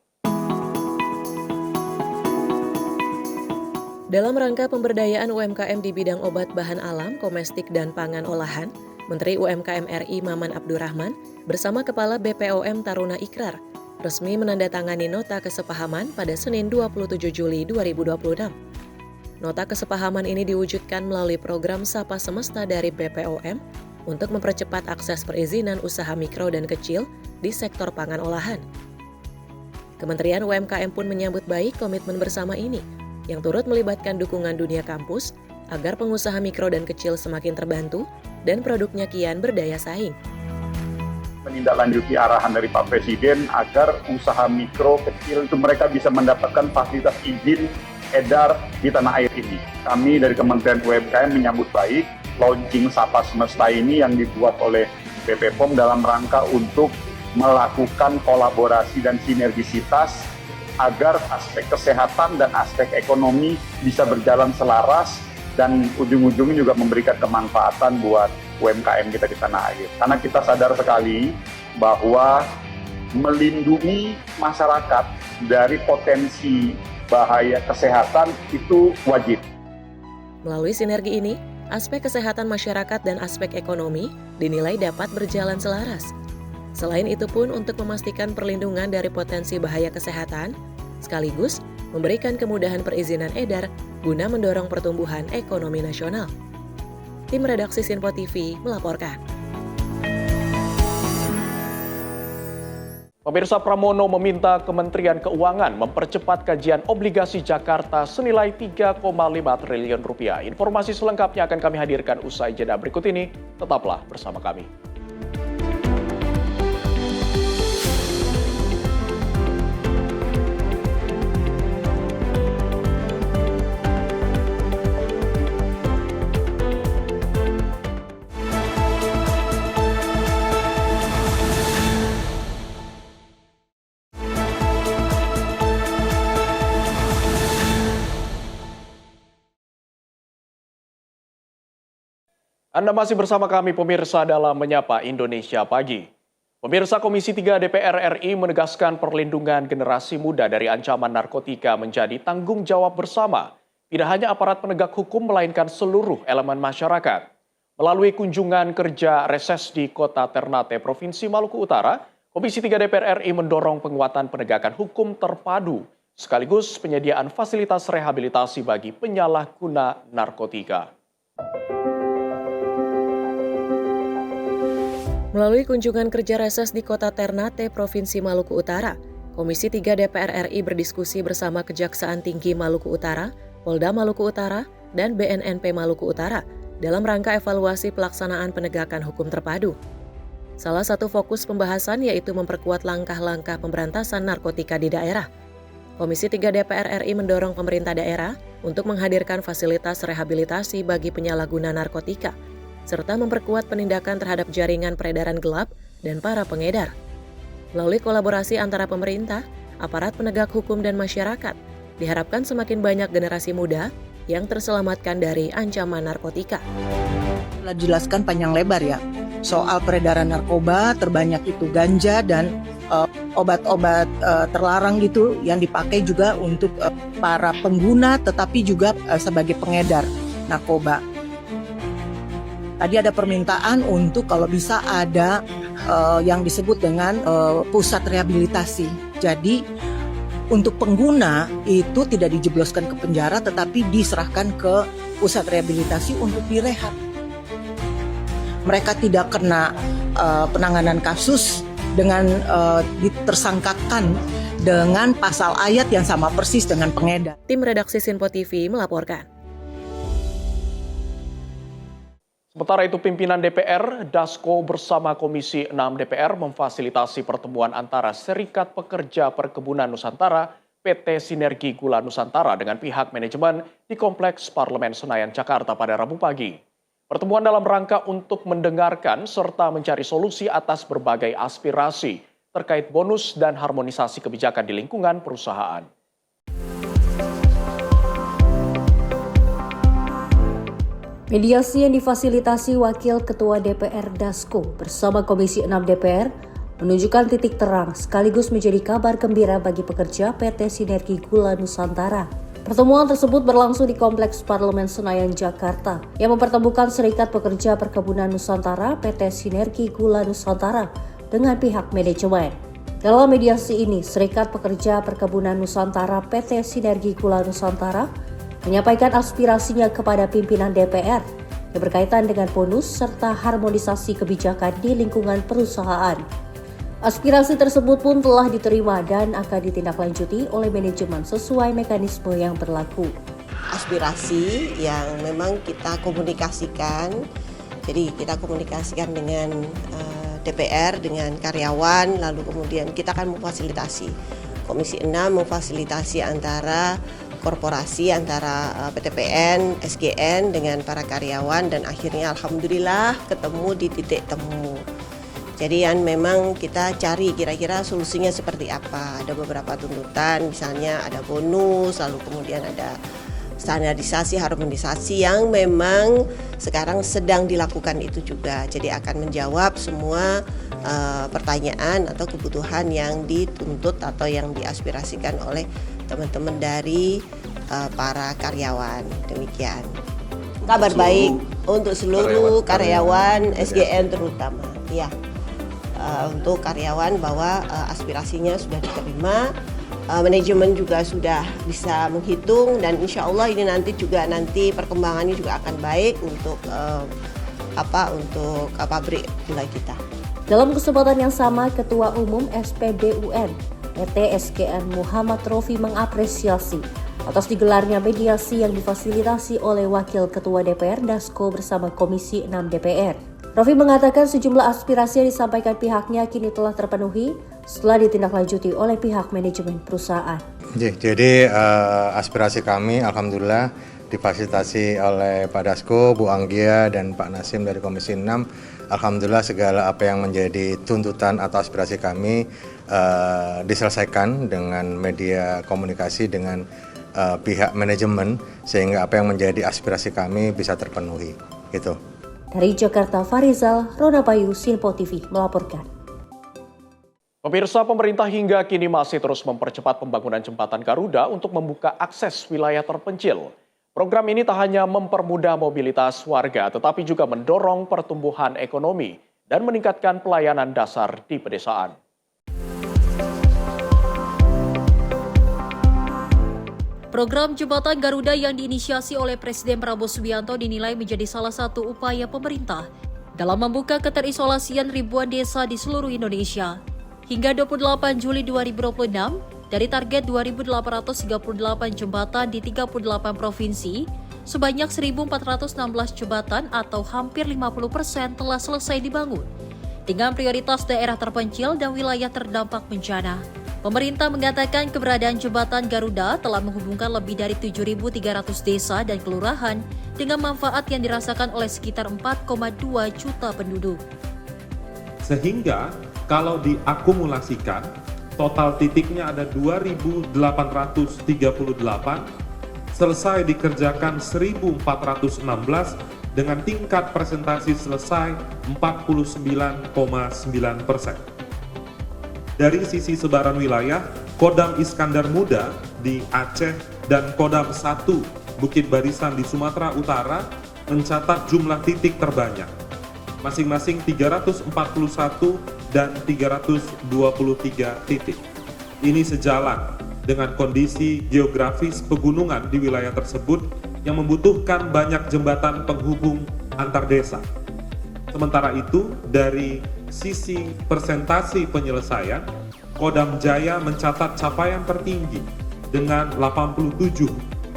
Dalam rangka pemberdayaan UMKM di bidang obat bahan alam, komestik, dan pangan olahan, Menteri UMKM RI Maman Abdurrahman bersama Kepala BPOM Taruna Ikrar resmi menandatangani nota kesepahaman pada Senin 27 Juli 2026. Nota kesepahaman ini diwujudkan melalui program Sapa Semesta dari BPOM untuk mempercepat akses perizinan usaha mikro dan kecil di sektor pangan olahan. Kementerian UMKM pun menyambut baik komitmen bersama ini, yang turut melibatkan dukungan dunia kampus agar pengusaha mikro dan kecil semakin terbantu dan produknya kian berdaya saing. Menindaklanjuti arahan dari Pak Presiden agar usaha mikro kecil itu mereka bisa mendapatkan fasilitas izin edar di tanah air ini. Kami dari Kementerian UMKM menyambut baik launching Sapa Semesta ini yang dibuat oleh BPOM dalam rangka untuk melakukan kolaborasi dan sinergisitas agar aspek kesehatan dan aspek ekonomi bisa berjalan selaras dan ujung-ujungnya juga memberikan kemanfaatan buat UMKM kita di tanah air. Karena kita sadar sekali bahwa melindungi masyarakat dari potensi bahaya kesehatan itu wajib. Melalui sinergi ini, aspek kesehatan masyarakat dan aspek ekonomi dinilai dapat berjalan selaras. Selain itu pun untuk memastikan perlindungan dari potensi bahaya kesehatan, sekaligus memberikan kemudahan perizinan edar guna mendorong pertumbuhan ekonomi nasional. Tim redaksi Sinpo TV melaporkan. Pemirsa, Pramono meminta Kementerian Keuangan mempercepat kajian obligasi Jakarta senilai 3,5 triliun rupiah. Informasi selengkapnya akan kami hadirkan usai jeda berikut ini. Tetaplah bersama kami. Anda masih bersama kami pemirsa dalam Menyapa Indonesia Pagi. Pemirsa, Komisi 3 DPR RI menegaskan perlindungan generasi muda dari ancaman narkotika menjadi tanggung jawab bersama. Tidak hanya aparat penegak hukum melainkan seluruh elemen masyarakat. Melalui kunjungan kerja reses di Kota Ternate, Provinsi Maluku Utara, Komisi 3 DPR RI mendorong penguatan penegakan hukum terpadu sekaligus penyediaan fasilitas rehabilitasi bagi penyalahguna narkotika. Melalui kunjungan kerja reses di Kota Ternate, Provinsi Maluku Utara, Komisi 3 DPR RI berdiskusi bersama Kejaksaan Tinggi Maluku Utara, Polda Maluku Utara, dan BNNP Maluku Utara dalam rangka evaluasi pelaksanaan penegakan hukum terpadu. Salah satu fokus pembahasan yaitu memperkuat langkah-langkah pemberantasan narkotika di daerah. Komisi 3 DPR RI mendorong pemerintah daerah untuk menghadirkan fasilitas rehabilitasi bagi penyalahguna narkotika, serta memperkuat penindakan terhadap jaringan peredaran gelap dan para pengedar. Melalui kolaborasi antara pemerintah, aparat penegak hukum dan masyarakat, diharapkan semakin banyak generasi muda yang terselamatkan dari ancaman narkotika. Telah dijelaskan panjang lebar ya, soal peredaran narkoba terbanyak itu ganja dan obat-obat terlarang gitu yang dipakai juga untuk para pengguna tetapi juga sebagai pengedar narkoba. Tadi ada permintaan untuk kalau bisa ada yang disebut dengan pusat rehabilitasi. Jadi untuk pengguna itu tidak dijebloskan ke penjara tetapi diserahkan ke pusat rehabilitasi untuk direhab. Mereka tidak kena penanganan kasus dengan ditersangkakan dengan pasal ayat yang sama persis dengan pengedar. Tim redaksi Sinpo TV melaporkan. Sementara itu, pimpinan DPR, Dasko bersama Komisi 6 DPR memfasilitasi pertemuan antara Serikat Pekerja Perkebunan Nusantara, PT Sinergi Gula Nusantara dengan pihak manajemen di Kompleks Parlemen Senayan, Jakarta pada Rabu pagi. Pertemuan dalam rangka untuk mendengarkan serta mencari solusi atas berbagai aspirasi terkait bonus dan harmonisasi kebijakan di lingkungan perusahaan. Mediasi yang difasilitasi Wakil Ketua DPR Dasko bersama Komisi 6 DPR menunjukkan titik terang sekaligus menjadi kabar gembira bagi pekerja PT Sinergi Gula Nusantara. Pertemuan tersebut berlangsung di Kompleks Parlemen Senayan, Jakarta yang mempertemukan Serikat Pekerja Perkebunan Nusantara PT Sinergi Gula Nusantara dengan pihak manajemen. Dalam mediasi ini, Serikat Pekerja Perkebunan Nusantara PT Sinergi Gula Nusantara menyampaikan aspirasinya kepada pimpinan DPR yang berkaitan dengan bonus serta harmonisasi kebijakan di lingkungan perusahaan. Aspirasi tersebut pun telah diterima dan akan ditindaklanjuti oleh manajemen sesuai mekanisme yang berlaku. Aspirasi yang memang kita komunikasikan, jadi kita komunikasikan dengan DPR, dengan karyawan, lalu kemudian kita akan memfasilitasi. Komisi 6 memfasilitasi antara korporasi, antara PTPN, SGN dengan para karyawan dan akhirnya alhamdulillah ketemu di titik temu. Jadi yang memang kita cari kira-kira solusinya seperti apa. Ada beberapa tuntutan, misalnya ada bonus, lalu kemudian ada standarisasi, harmonisasi yang memang sekarang sedang dilakukan itu juga. Jadi akan menjawab semua pertanyaan atau kebutuhan yang dituntut atau yang diaspirasikan oleh teman-teman dari para karyawan. Demikian. Kabar baik untuk seluruh karyawan SGN terutama. Ya. Untuk karyawan bahwa aspirasinya sudah diterima, manajemen juga sudah bisa menghitung, dan insya Allah ini nanti perkembangannya juga akan baik untuk pabrik gula kita. Dalam kesempatan yang sama, Ketua Umum SPBUN PT SGN Muhammad Rofi mengapresiasi atas digelarnya mediasi yang difasilitasi oleh Wakil Ketua DPR Dasko bersama Komisi 6 DPR. Rofi mengatakan sejumlah aspirasi yang disampaikan pihaknya kini telah terpenuhi setelah ditindaklanjuti oleh pihak manajemen perusahaan. Jadi aspirasi kami alhamdulillah difasilitasi oleh Pak Dasko, Bu Anggia, dan Pak Nasim dari Komisi 6. Alhamdulillah segala apa yang menjadi tuntutan atau aspirasi kami diselesaikan dengan media komunikasi dengan pihak manajemen, sehingga apa yang menjadi aspirasi kami bisa terpenuhi. Gitu. Dari Jakarta, Farizal, Rona Bayu, Silpo TV melaporkan. Pemirsa, pemerintah hingga kini masih terus mempercepat pembangunan jembatan Garuda untuk membuka akses wilayah terpencil. Program ini tak hanya mempermudah mobilitas warga, tetapi juga mendorong pertumbuhan ekonomi dan meningkatkan pelayanan dasar di pedesaan. Program Jembatan Garuda yang diinisiasi oleh Presiden Prabowo Subianto dinilai menjadi salah satu upaya pemerintah dalam membuka keterisolasian ribuan desa di seluruh Indonesia. Hingga 28 Juli 2026, dari target 2.838 jembatan di 38 provinsi, sebanyak 1.416 jembatan atau hampir 50% telah selesai dibangun, dengan prioritas daerah terpencil dan wilayah terdampak bencana. Pemerintah mengatakan keberadaan jembatan Garuda telah menghubungkan lebih dari 7.300 desa dan kelurahan dengan manfaat yang dirasakan oleh sekitar 4,2 juta penduduk. Sehingga kalau diakumulasikan, total titiknya ada 2.838, selesai dikerjakan 1.416 dengan tingkat presentasi selesai 49,9%. Dari sisi sebaran wilayah, Kodam Iskandar Muda di Aceh dan Kodam 1 Bukit Barisan di Sumatera Utara mencatat jumlah titik terbanyak, masing-masing 341 dan 323 titik. Ini sejalan dengan kondisi geografis pegunungan di wilayah tersebut yang membutuhkan banyak jembatan penghubung antar desa. Sementara itu, dari sisi persentasi penyelesaian, Kodam Jaya mencatat capaian tertinggi dengan 87,1%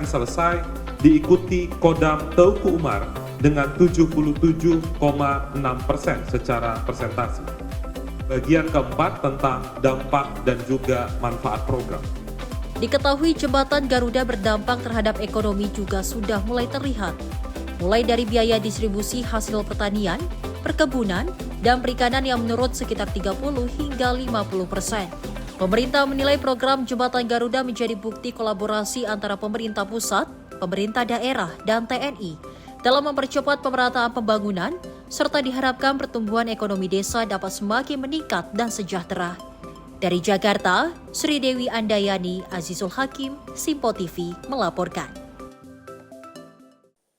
selesai, diikuti Kodam Teuku Umar dengan 77,6% secara persentase. Bagian keempat tentang dampak dan juga manfaat program. Diketahui jembatan Garuda berdampak terhadap ekonomi juga sudah mulai terlihat, mulai dari biaya distribusi hasil pertanian, perkebunan, dan perikanan yang menurut sekitar 30 hingga 50%. Pemerintah menilai program Jembatan Garuda menjadi bukti kolaborasi antara pemerintah pusat, pemerintah daerah, dan TNI dalam mempercepat pemerataan pembangunan, serta diharapkan pertumbuhan ekonomi desa dapat semakin meningkat dan sejahtera. Dari Jakarta, Sri Dewi Andayani, Azizul Hakim, Simpo TV melaporkan.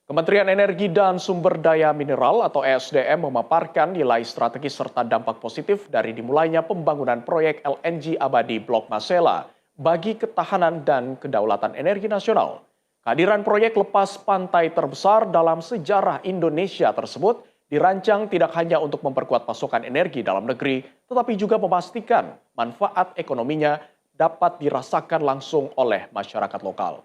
Kementerian Energi dan Sumber Daya Mineral atau ESDM memaparkan nilai strategis serta dampak positif dari dimulainya pembangunan proyek LNG abadi Blok Masela bagi ketahanan dan kedaulatan energi nasional. Kehadiran proyek lepas pantai terbesar dalam sejarah Indonesia tersebut dirancang tidak hanya untuk memperkuat pasokan energi dalam negeri, tetapi juga memastikan manfaat ekonominya dapat dirasakan langsung oleh masyarakat lokal.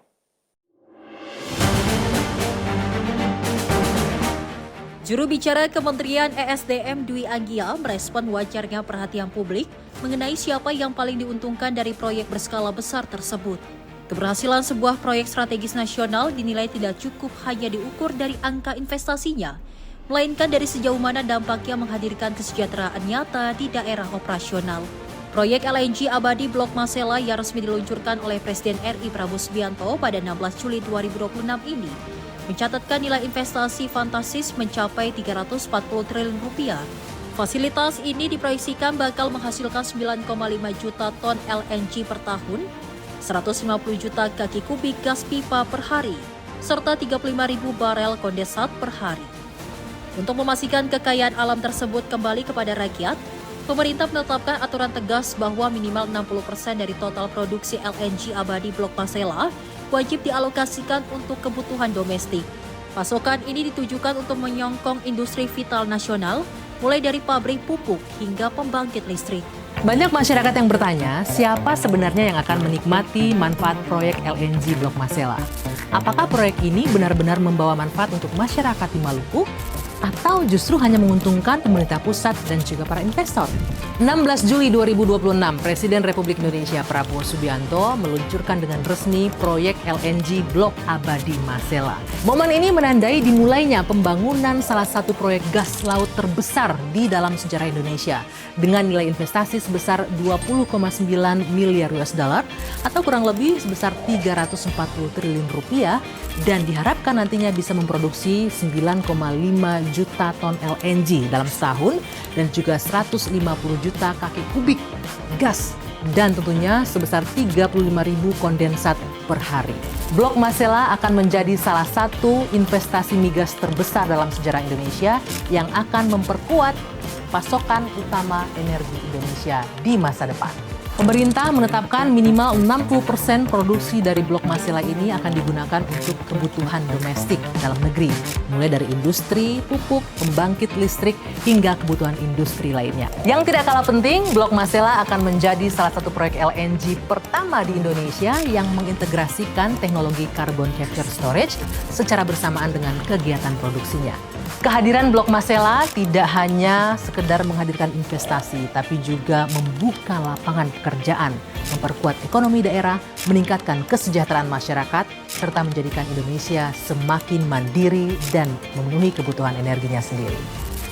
Juru bicara Kementerian ESDM Dwi Anggia merespon wajarnya perhatian publik mengenai siapa yang paling diuntungkan dari proyek berskala besar tersebut. Keberhasilan sebuah proyek strategis nasional dinilai tidak cukup hanya diukur dari angka investasinya, melainkan dari sejauh mana dampaknya menghadirkan kesejahteraan nyata di daerah operasional. Proyek LNG abadi Blok Masela yang resmi diluncurkan oleh Presiden RI Prabowo Subianto pada 16 Juli 2026 ini mencatatkan nilai investasi fantastis mencapai 340 triliun rupiah. Fasilitas ini diproyeksikan bakal menghasilkan 9,5 juta ton LNG per tahun, 150 juta kaki kubik gas pipa per hari, serta 35.000 barel kondensat per hari. Untuk memastikan kekayaan alam tersebut kembali kepada rakyat, pemerintah menetapkan aturan tegas bahwa minimal 60% dari total produksi LNG abadi Blok Masela wajib dialokasikan untuk kebutuhan domestik. Pasokan ini ditujukan untuk menyokong industri vital nasional, mulai dari pabrik pupuk hingga pembangkit listrik. Banyak masyarakat yang bertanya, siapa sebenarnya yang akan menikmati manfaat proyek LNG Blok Masela? Apakah proyek ini benar-benar membawa manfaat untuk masyarakat di Maluku? Atau justru hanya menguntungkan pemerintah pusat dan juga para investor? 16 Juli 2026, Presiden Republik Indonesia Prabowo Subianto meluncurkan dengan resmi proyek LNG Blok Abadi Masela. Momen ini menandai dimulainya pembangunan salah satu proyek gas laut terbesar di dalam sejarah Indonesia dengan nilai investasi sebesar 20,9 miliar US dollar atau kurang lebih sebesar 340 triliun rupiah dan diharapkan nantinya bisa memproduksi 9,5 juta ton LNG dalam setahun dan juga 150 juta kaki kubik gas dan tentunya sebesar 35.000 kondensat per hari. Blok Masela akan menjadi salah satu investasi migas terbesar dalam sejarah Indonesia yang akan memperkuat pasokan utama energi Indonesia di masa depan. Pemerintah menetapkan minimal 60% produksi dari Blok Masela ini akan digunakan untuk kebutuhan domestik dalam negeri, mulai dari industri, pupuk, pembangkit listrik, hingga kebutuhan industri lainnya. Yang tidak kalah penting, Blok Masela akan menjadi salah satu proyek LNG pertama di Indonesia yang mengintegrasikan teknologi carbon capture storage secara bersamaan dengan kegiatan produksinya. Kehadiran Blok Masela tidak hanya sekedar menghadirkan investasi, tapi juga membuka lapangan pekerjaan, memperkuat ekonomi daerah, meningkatkan kesejahteraan masyarakat, serta menjadikan Indonesia semakin mandiri dan memenuhi kebutuhan energinya sendiri.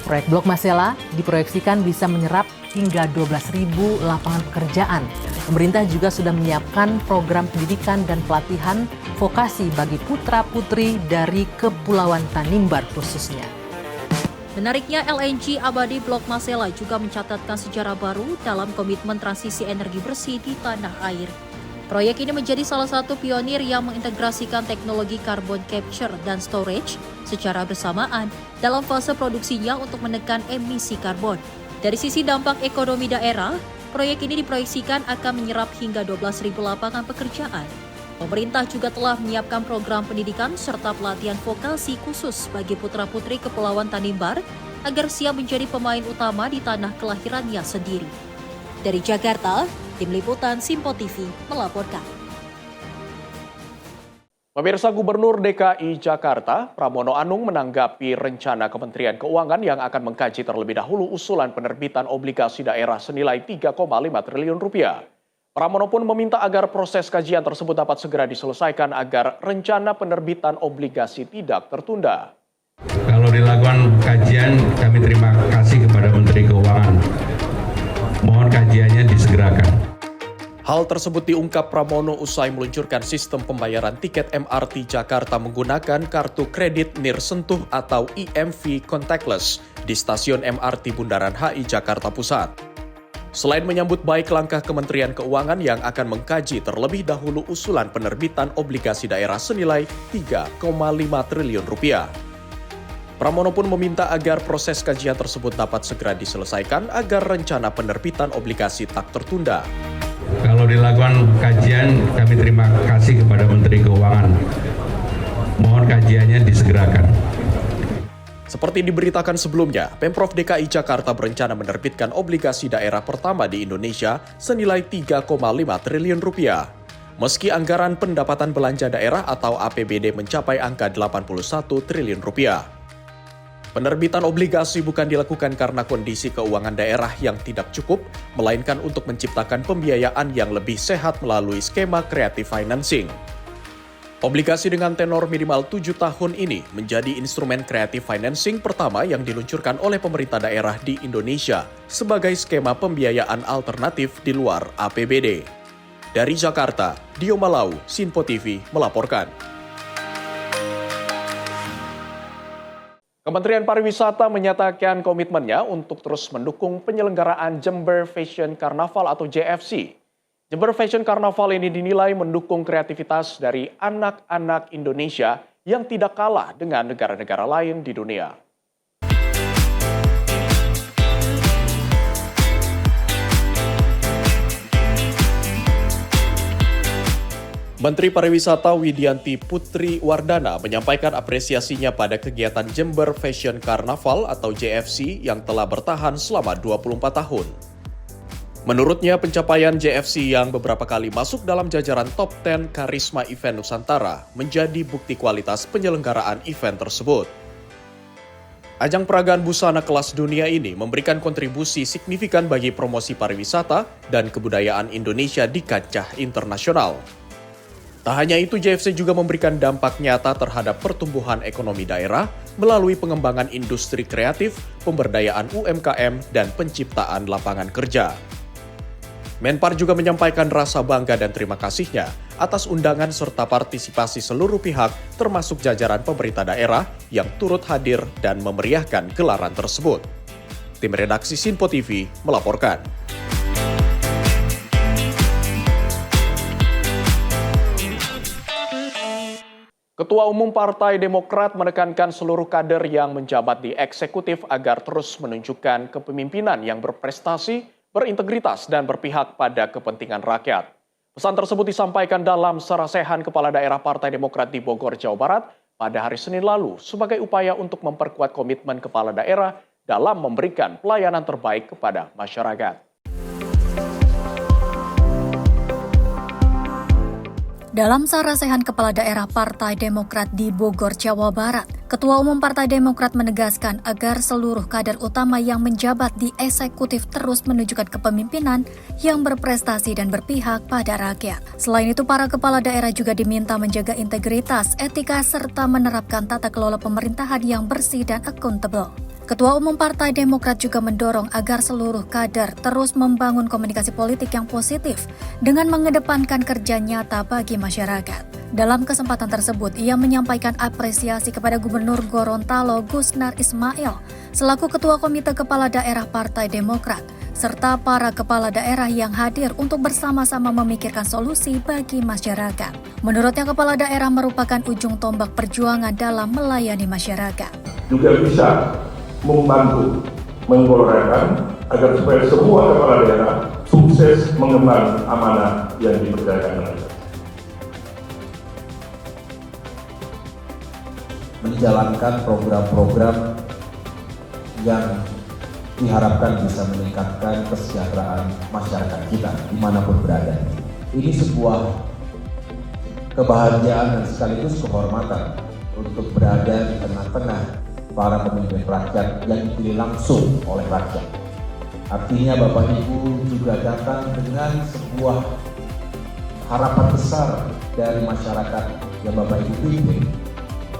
Proyek Blok Masela diproyeksikan bisa menyerap hingga 12.000 lapangan pekerjaan. Pemerintah juga sudah menyiapkan program pendidikan dan pelatihan vokasi bagi putra-putri dari Kepulauan Tanimbar khususnya. Menariknya, LNG abadi Blok Masela juga mencatatkan sejarah baru dalam komitmen transisi energi bersih di tanah air. Proyek ini menjadi salah satu pionir yang mengintegrasikan teknologi carbon capture dan storage secara bersamaan dalam fase produksinya untuk menekan emisi karbon. Dari sisi dampak ekonomi daerah, proyek ini diproyeksikan akan menyerap hingga 12.000 lapangan pekerjaan. Pemerintah juga telah menyiapkan program pendidikan serta pelatihan vokasi khusus bagi putra-putri Kepulauan Tanimbar agar siap menjadi pemain utama di tanah kelahirannya sendiri. Dari Jakarta, Tim Liputan Simpo TV melaporkan. Pemirsa, Gubernur DKI Jakarta, Pramono Anung menanggapi rencana Kementerian Keuangan yang akan mengkaji terlebih dahulu usulan penerbitan obligasi daerah senilai 3,5 triliun rupiah. Pramono pun meminta agar proses kajian tersebut dapat segera diselesaikan agar rencana penerbitan obligasi tidak tertunda. Kalau dilakukan kajian, kami terima kasih kepada Menteri Keuangan. Mohon kajiannya disegerakan. Hal tersebut diungkap Pramono usai meluncurkan sistem pembayaran tiket MRT Jakarta menggunakan kartu kredit nirsentuh atau IMV contactless di stasiun MRT Bundaran HI Jakarta Pusat. Selain menyambut baik langkah Kementerian Keuangan yang akan mengkaji terlebih dahulu usulan penerbitan obligasi daerah senilai 3,5 triliun rupiah. Pramono pun meminta agar proses kajian tersebut dapat segera diselesaikan agar rencana penerbitan obligasi tak tertunda. Kalau dilakukan kajian, kami terima kasih kepada Menteri Keuangan. Mohon kajiannya disegerakan. Seperti diberitakan sebelumnya, Pemprov DKI Jakarta berencana menerbitkan obligasi daerah pertama di Indonesia senilai 3,5 triliun rupiah. Meski anggaran pendapatan belanja daerah atau APBD mencapai angka 81 triliun rupiah. Penerbitan obligasi bukan dilakukan karena kondisi keuangan daerah yang tidak cukup, melainkan untuk menciptakan pembiayaan yang lebih sehat melalui skema creative financing. Obligasi dengan tenor minimal 7 tahun ini menjadi instrumen creative financing pertama yang diluncurkan oleh pemerintah daerah di Indonesia sebagai skema pembiayaan alternatif di luar APBD. Dari Jakarta, Dio Malau, Sinpo TV melaporkan. Kementerian Pariwisata menyatakan komitmennya untuk terus mendukung penyelenggaraan Jember Fashion Carnaval atau JFC. Jember Fashion Carnaval ini dinilai mendukung kreativitas dari anak-anak Indonesia yang tidak kalah dengan negara-negara lain di dunia. Menteri Pariwisata Widianti Putri Wardana menyampaikan apresiasinya pada kegiatan Jember Fashion Carnaval atau JFC yang telah bertahan selama 24 tahun. Menurutnya, pencapaian JFC yang beberapa kali masuk dalam jajaran top 10 Karisma Event Nusantara menjadi bukti kualitas penyelenggaraan event tersebut. Ajang peragaan busana kelas dunia ini memberikan kontribusi signifikan bagi promosi pariwisata dan kebudayaan Indonesia di kancah internasional. Tak hanya itu, JFC juga memberikan dampak nyata terhadap pertumbuhan ekonomi daerah melalui pengembangan industri kreatif, pemberdayaan UMKM, dan penciptaan lapangan kerja. Menpar juga menyampaikan rasa bangga dan terima kasihnya atas undangan serta partisipasi seluruh pihak termasuk jajaran pemerintah daerah yang turut hadir dan memeriahkan gelaran tersebut. Tim redaksi Sinpo TV melaporkan. Ketua Umum Partai Demokrat menekankan seluruh kader yang menjabat di eksekutif agar terus menunjukkan kepemimpinan yang berprestasi, berintegritas, dan berpihak pada kepentingan rakyat. Pesan tersebut disampaikan dalam sarasehan Kepala Daerah Partai Demokrat di Bogor, Jawa Barat pada hari Senin lalu sebagai upaya untuk memperkuat komitmen Kepala Daerah dalam memberikan pelayanan terbaik kepada masyarakat. Dalam sarasehan Kepala Daerah Partai Demokrat di Bogor, Jawa Barat, Ketua Umum Partai Demokrat menegaskan agar seluruh kader utama yang menjabat di eksekutif terus menunjukkan kepemimpinan yang berprestasi dan berpihak pada rakyat. Selain itu, para kepala daerah juga diminta menjaga integritas, etika, serta menerapkan tata kelola pemerintahan yang bersih dan akuntabel. Ketua Umum Partai Demokrat juga mendorong agar seluruh kader terus membangun komunikasi politik yang positif dengan mengedepankan kerja nyata bagi masyarakat. Dalam kesempatan tersebut, ia menyampaikan apresiasi kepada Gubernur Gorontalo Gusnar Ismail selaku Ketua Komite Kepala Daerah Partai Demokrat, serta para kepala daerah yang hadir untuk bersama-sama memikirkan solusi bagi masyarakat. Menurutnya, kepala daerah merupakan ujung tombak perjuangan dalam melayani masyarakat. Juga bisa membantu menggelorakan agar supaya semua kepala daerah sukses mengemban amanah yang dipercayakan mereka. Menjalankan program-program yang diharapkan bisa meningkatkan kesejahteraan masyarakat kita dimanapun berada. Ini sebuah kebahagiaan dan sekaligus kehormatan untuk berada di tengah-tengah para pemimpin rakyat yang dipilih langsung oleh rakyat. Artinya Bapak Ibu juga datang dengan sebuah harapan besar dari masyarakat yang Bapak Ibu pimpin,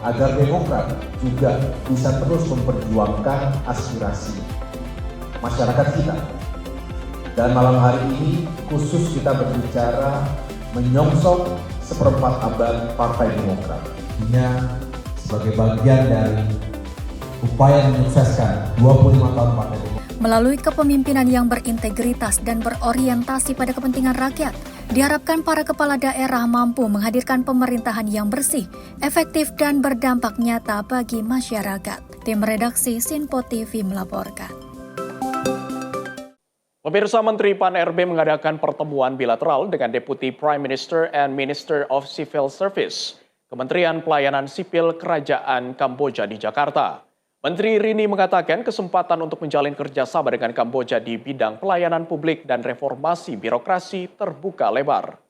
agar Demokrat juga bisa terus memperjuangkan aspirasi masyarakat kita. Dan malam hari ini khusus kita berbicara menyongsong seperempat abad Partai Demokrat. Ini sebagai bagian dari upaya menyukseskan 25 tahun Partai Demokrat. Melalui kepemimpinan yang berintegritas dan berorientasi pada kepentingan rakyat, diharapkan para kepala daerah mampu menghadirkan pemerintahan yang bersih, efektif, dan berdampak nyata bagi masyarakat. Tim redaksi Sinpo TV melaporkan. Pemirsa, Menteri Pan-RB mengadakan pertemuan bilateral dengan Deputy Prime Minister and Minister of Civil Service, Kementerian Pelayanan Sipil Kerajaan Kamboja di Jakarta. Menteri Rini mengatakan kesempatan untuk menjalin kerjasama dengan Kamboja di bidang pelayanan publik dan reformasi birokrasi terbuka lebar.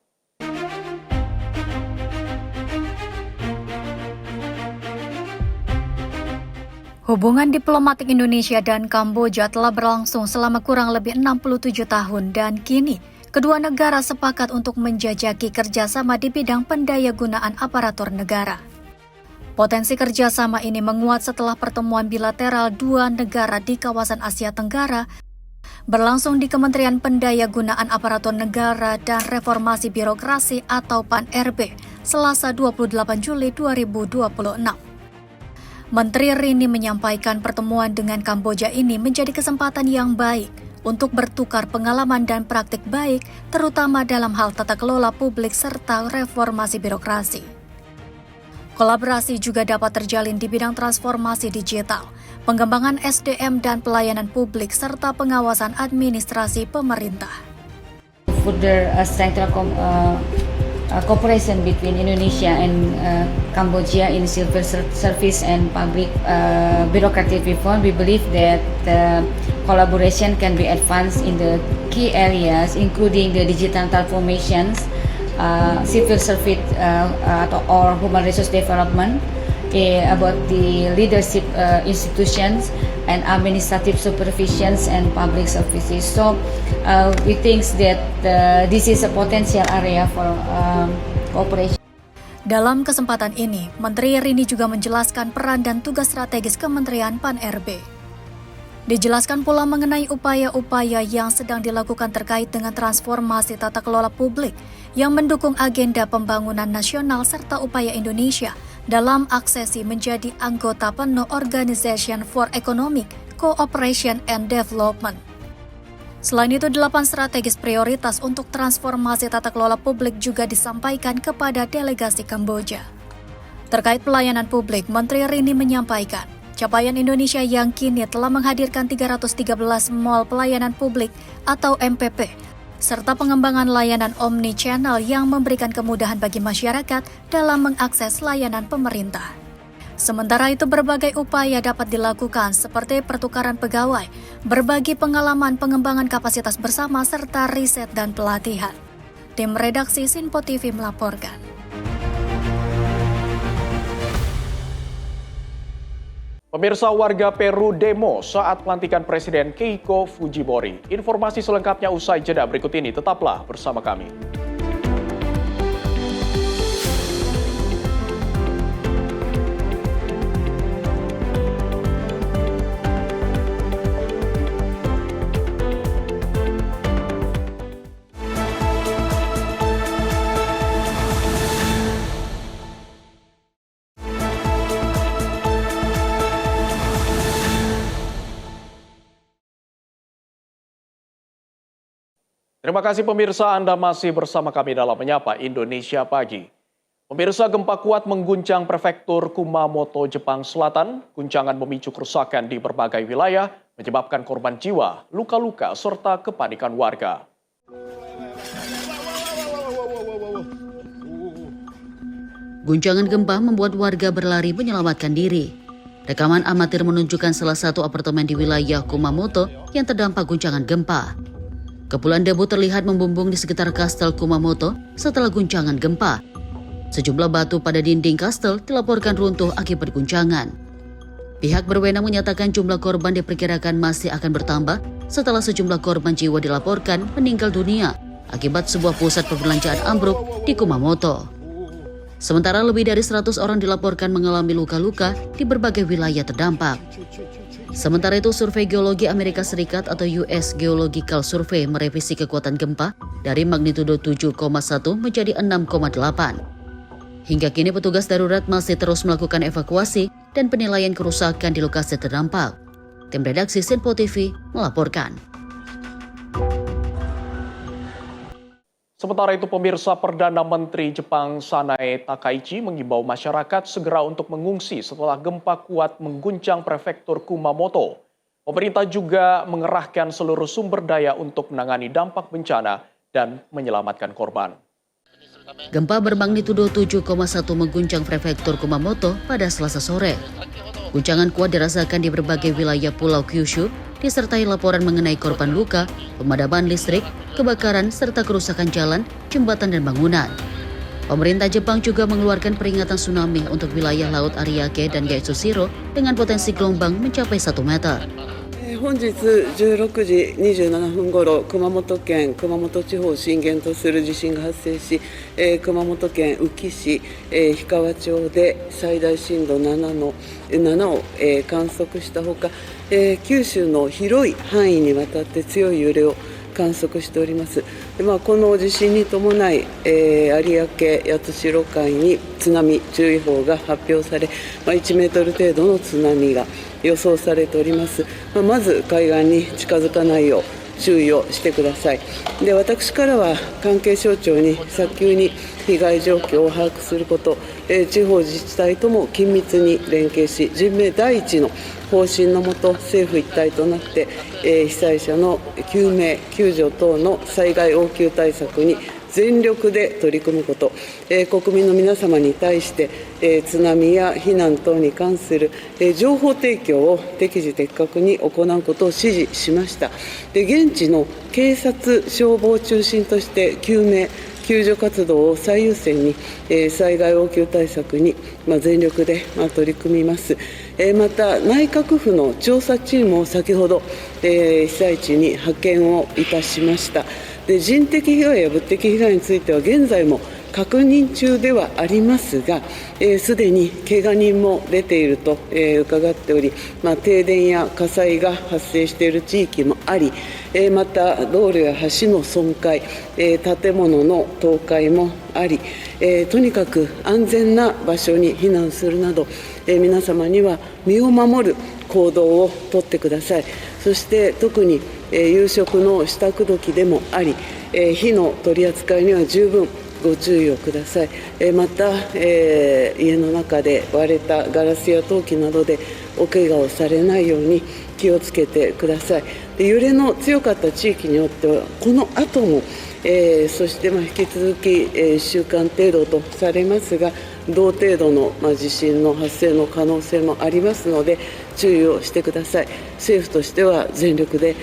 Hubungan diplomatik Indonesia dan Kamboja telah berlangsung selama kurang lebih 67 tahun dan kini kedua negara sepakat untuk menjajaki kerjasama di bidang pendayagunaan aparatur negara. Potensi kerjasama ini menguat setelah pertemuan bilateral dua negara di kawasan Asia Tenggara berlangsung di Kementerian Pendayagunaan Aparatur Negara dan Reformasi Birokrasi atau PAN-RB, Selasa 28 Juli 2026. Menteri Rini menyampaikan pertemuan dengan Kamboja ini menjadi kesempatan yang baik untuk bertukar pengalaman dan praktik baik, terutama dalam hal tata kelola publik serta reformasi birokrasi. Kolaborasi juga dapat terjalin di bidang transformasi digital, pengembangan SDM dan pelayanan publik, serta pengawasan administrasi pemerintah. Further strengthen cooperation between Indonesia and Cambodia in civil service and public bureaucratic reform, we believe that the collaboration can be advanced in the key areas, including the digital transformations, civil service or human resource development, about the leadership institutions and administrative supervisions and public services. So we think that this is a potential area for cooperation. Dalam kesempatan ini, Menteri Rini juga menjelaskan peran dan tugas strategis Kementerian PAN-RB. Dijelaskan pula mengenai upaya-upaya yang sedang dilakukan terkait dengan transformasi tata kelola publik yang mendukung agenda pembangunan nasional serta upaya Indonesia dalam aksesi menjadi anggota penuh Organization for Economic Cooperation and Development. Selain itu, 8 strategis prioritas untuk transformasi tata kelola publik juga disampaikan kepada delegasi Kamboja. Terkait pelayanan publik, Menteri Rini menyampaikan, capaian Indonesia yang kini telah menghadirkan 313 mall pelayanan publik atau MPP, serta pengembangan layanan omni-channel yang memberikan kemudahan bagi masyarakat dalam mengakses layanan pemerintah. Sementara itu, berbagai upaya dapat dilakukan seperti pertukaran pegawai, berbagi pengalaman, pengembangan kapasitas bersama, serta riset dan pelatihan. Tim redaksi Sinpo TV melaporkan. Pemirsa, warga Peru demo saat pelantikan Presiden Keiko Fujimori. Informasi selengkapnya usai jeda berikut ini. Tetaplah bersama kami. Terima kasih pemirsa, Anda masih bersama kami dalam Menyapa Indonesia Pagi. Pemirsa, gempa kuat mengguncang prefektur Kumamoto, Jepang Selatan. Guncangan memicu kerusakan di berbagai wilayah, menyebabkan korban jiwa, luka-luka, serta kepanikan warga. Guncangan gempa membuat warga berlari menyelamatkan diri. Rekaman amatir menunjukkan salah satu apartemen di wilayah Kumamoto yang terdampak guncangan gempa. Kepulan debu terlihat membumbung di sekitar kastel Kumamoto setelah guncangan gempa. Sejumlah batu pada dinding kastel dilaporkan runtuh akibat guncangan. Pihak berwenang menyatakan jumlah korban diperkirakan masih akan bertambah setelah sejumlah korban jiwa dilaporkan meninggal dunia akibat sebuah pusat perbelanjaan ambruk di Kumamoto. Sementara lebih dari 100 orang dilaporkan mengalami luka-luka di berbagai wilayah terdampak. Sementara itu, Survei Geologi Amerika Serikat atau US Geological Survey merevisi kekuatan gempa dari magnitudo 7,1 menjadi 6,8. Hingga kini petugas darurat masih terus melakukan evakuasi dan penilaian kerusakan di lokasi terdampak. Tim redaksi Sinpo TV melaporkan. Sementara itu, pemirsa, Perdana Menteri Jepang Sanae Takaichi mengimbau masyarakat segera untuk mengungsi setelah gempa kuat mengguncang prefektur Kumamoto. Pemerintah juga mengerahkan seluruh sumber daya untuk menangani dampak bencana dan menyelamatkan korban. Gempa bermagnitudo 7,1 mengguncang prefektur Kumamoto pada Selasa sore. Guncangan kuat dirasakan di berbagai wilayah Pulau Kyushu, disertai laporan mengenai korban luka, pemadaman listrik, kebakaran, serta kerusakan jalan, jembatan, dan bangunan. Pemerintah Jepang juga mengeluarkan peringatan tsunami untuk wilayah Laut Ariake dan Gaetsushiro dengan potensi gelombang mencapai 1 meter. 本日16時27分ごろ、熊本県熊本地方を震源とする地震が発生し、熊本県宇城市、氷川町で最大震度7を観測したほか、九州の広い範囲にわたって強い揺れを観測しております。でこの地震に伴い、有明八代海に津波注意報が発表され、1メートル程度の津波が予想されております。まず海岸に近づかないよう注意をしてください。で、私からは関係省庁に早急に被害状況を把握すること、地方自治体とも緊密に連携し、人命第一の方針のもと政府一体となって、被災者の救命救助等の災害応急対策に全力で取り組むこと、国民の皆様に対して、津波や避難等に関する、情報提供を適時的確に行うことを指示しました。で、現地の警察消防を中心として救命救助活動を最優先に、災害応急対策に、全力で、取り組みます。また内閣府の調査チームを先ほど、被災地に派遣をいたしました。で、人的被害や物的被害については現在も確認中ではありますが、すでに怪我人も出ていると、伺っており、停電や火災が発生している地域もあり、また道路や橋の損壊、建物の倒壊もあり、とにかく安全な場所に避難するなど、皆様には身を守る行動をとってください。そして特に、夕食の支度時でもあり、火の取り扱いには十分ご注意をください。また、家の中で割れたガラスや陶器などでお怪我をされないように気をつけてください。で、揺れの強かった地域によってはこの後も、そして引き続き、1週間程度とされますが、同程度の地震の発生の可能性もありますので注意をしてください。政府としては全力で、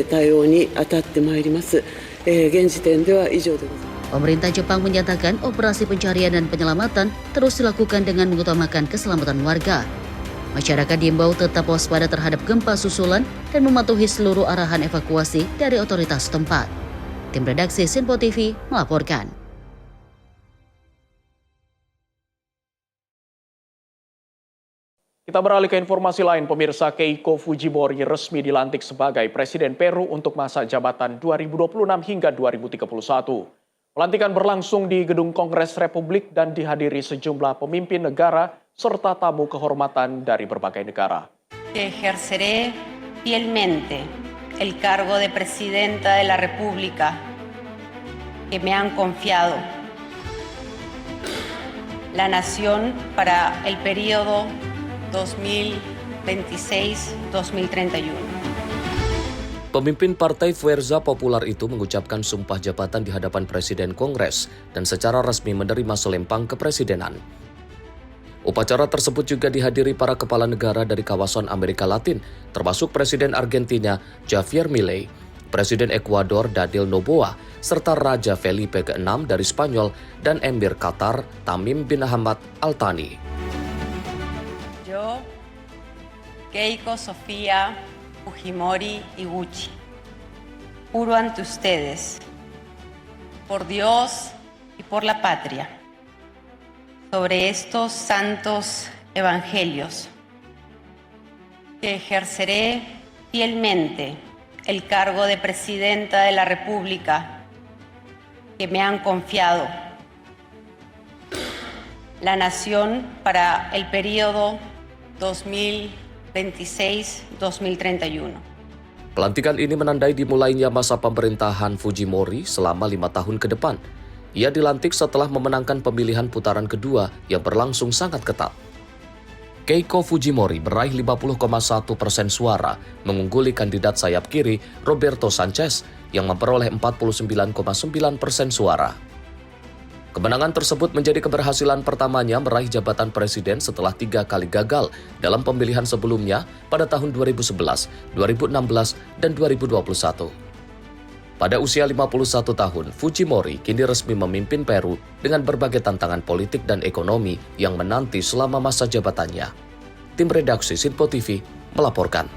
対応に当たってまいります。現時点では以上でございます。Pemerintah Jepang menyatakan operasi pencarian dan penyelamatan terus dilakukan dengan mengutamakan keselamatan warga. Masyarakat diimbau tetap waspada terhadap gempa susulan dan mematuhi seluruh arahan evakuasi dari otoritas setempat. Tim redaksi Sinpo TV melaporkan. Kita beralih ke informasi lain, pemirsa. Keiko Fujimori resmi dilantik sebagai Presiden Peru untuk masa jabatan 2026 hingga 2031. Pelantikan berlangsung di Gedung Kongres Republik dan dihadiri sejumlah pemimpin negara serta tamu kehormatan dari berbagai negara. Ejerceré fielmente el cargo de Presidenta de la República que me han confiado la nación para el periodo 2026-2031. Pemimpin Partai Fuerza Popular itu mengucapkan sumpah jabatan di hadapan Presiden Kongres dan secara resmi menerima selempang kepresidenan. Upacara tersebut juga dihadiri para kepala negara dari kawasan Amerika Latin, termasuk Presiden Argentina Javier Milei, Presiden Ekuador Daniel Noboa, serta Raja Felipe ke-6 dari Spanyol dan Emir Qatar Tamim bin Hamad Al Thani. Yo, Keiko Sofía Fujimori Iguchi, juro ante ustedes, por Dios y por la patria, sobre estos santos evangelios, que ejerceré fielmente el cargo de Presidenta de la República que me han confiado la nación para el periodo 2026-2031. Pelantikan ini menandai dimulainya masa pemerintahan Fujimori selama 5 tahun ke depan. Ia dilantik setelah memenangkan pemilihan putaran kedua yang berlangsung sangat ketat. Keiko Fujimori meraih 50,1% suara, mengungguli kandidat sayap kiri Roberto Sanchez yang memperoleh 49,9% suara. Kemenangan tersebut menjadi keberhasilan pertamanya meraih jabatan presiden setelah 3 kali gagal dalam pemilihan sebelumnya pada tahun 2011, 2016, dan 2021. Pada usia 51 tahun, Fujimori kini resmi memimpin Peru dengan berbagai tantangan politik dan ekonomi yang menanti selama masa jabatannya. Tim redaksi Sinpo TV melaporkan.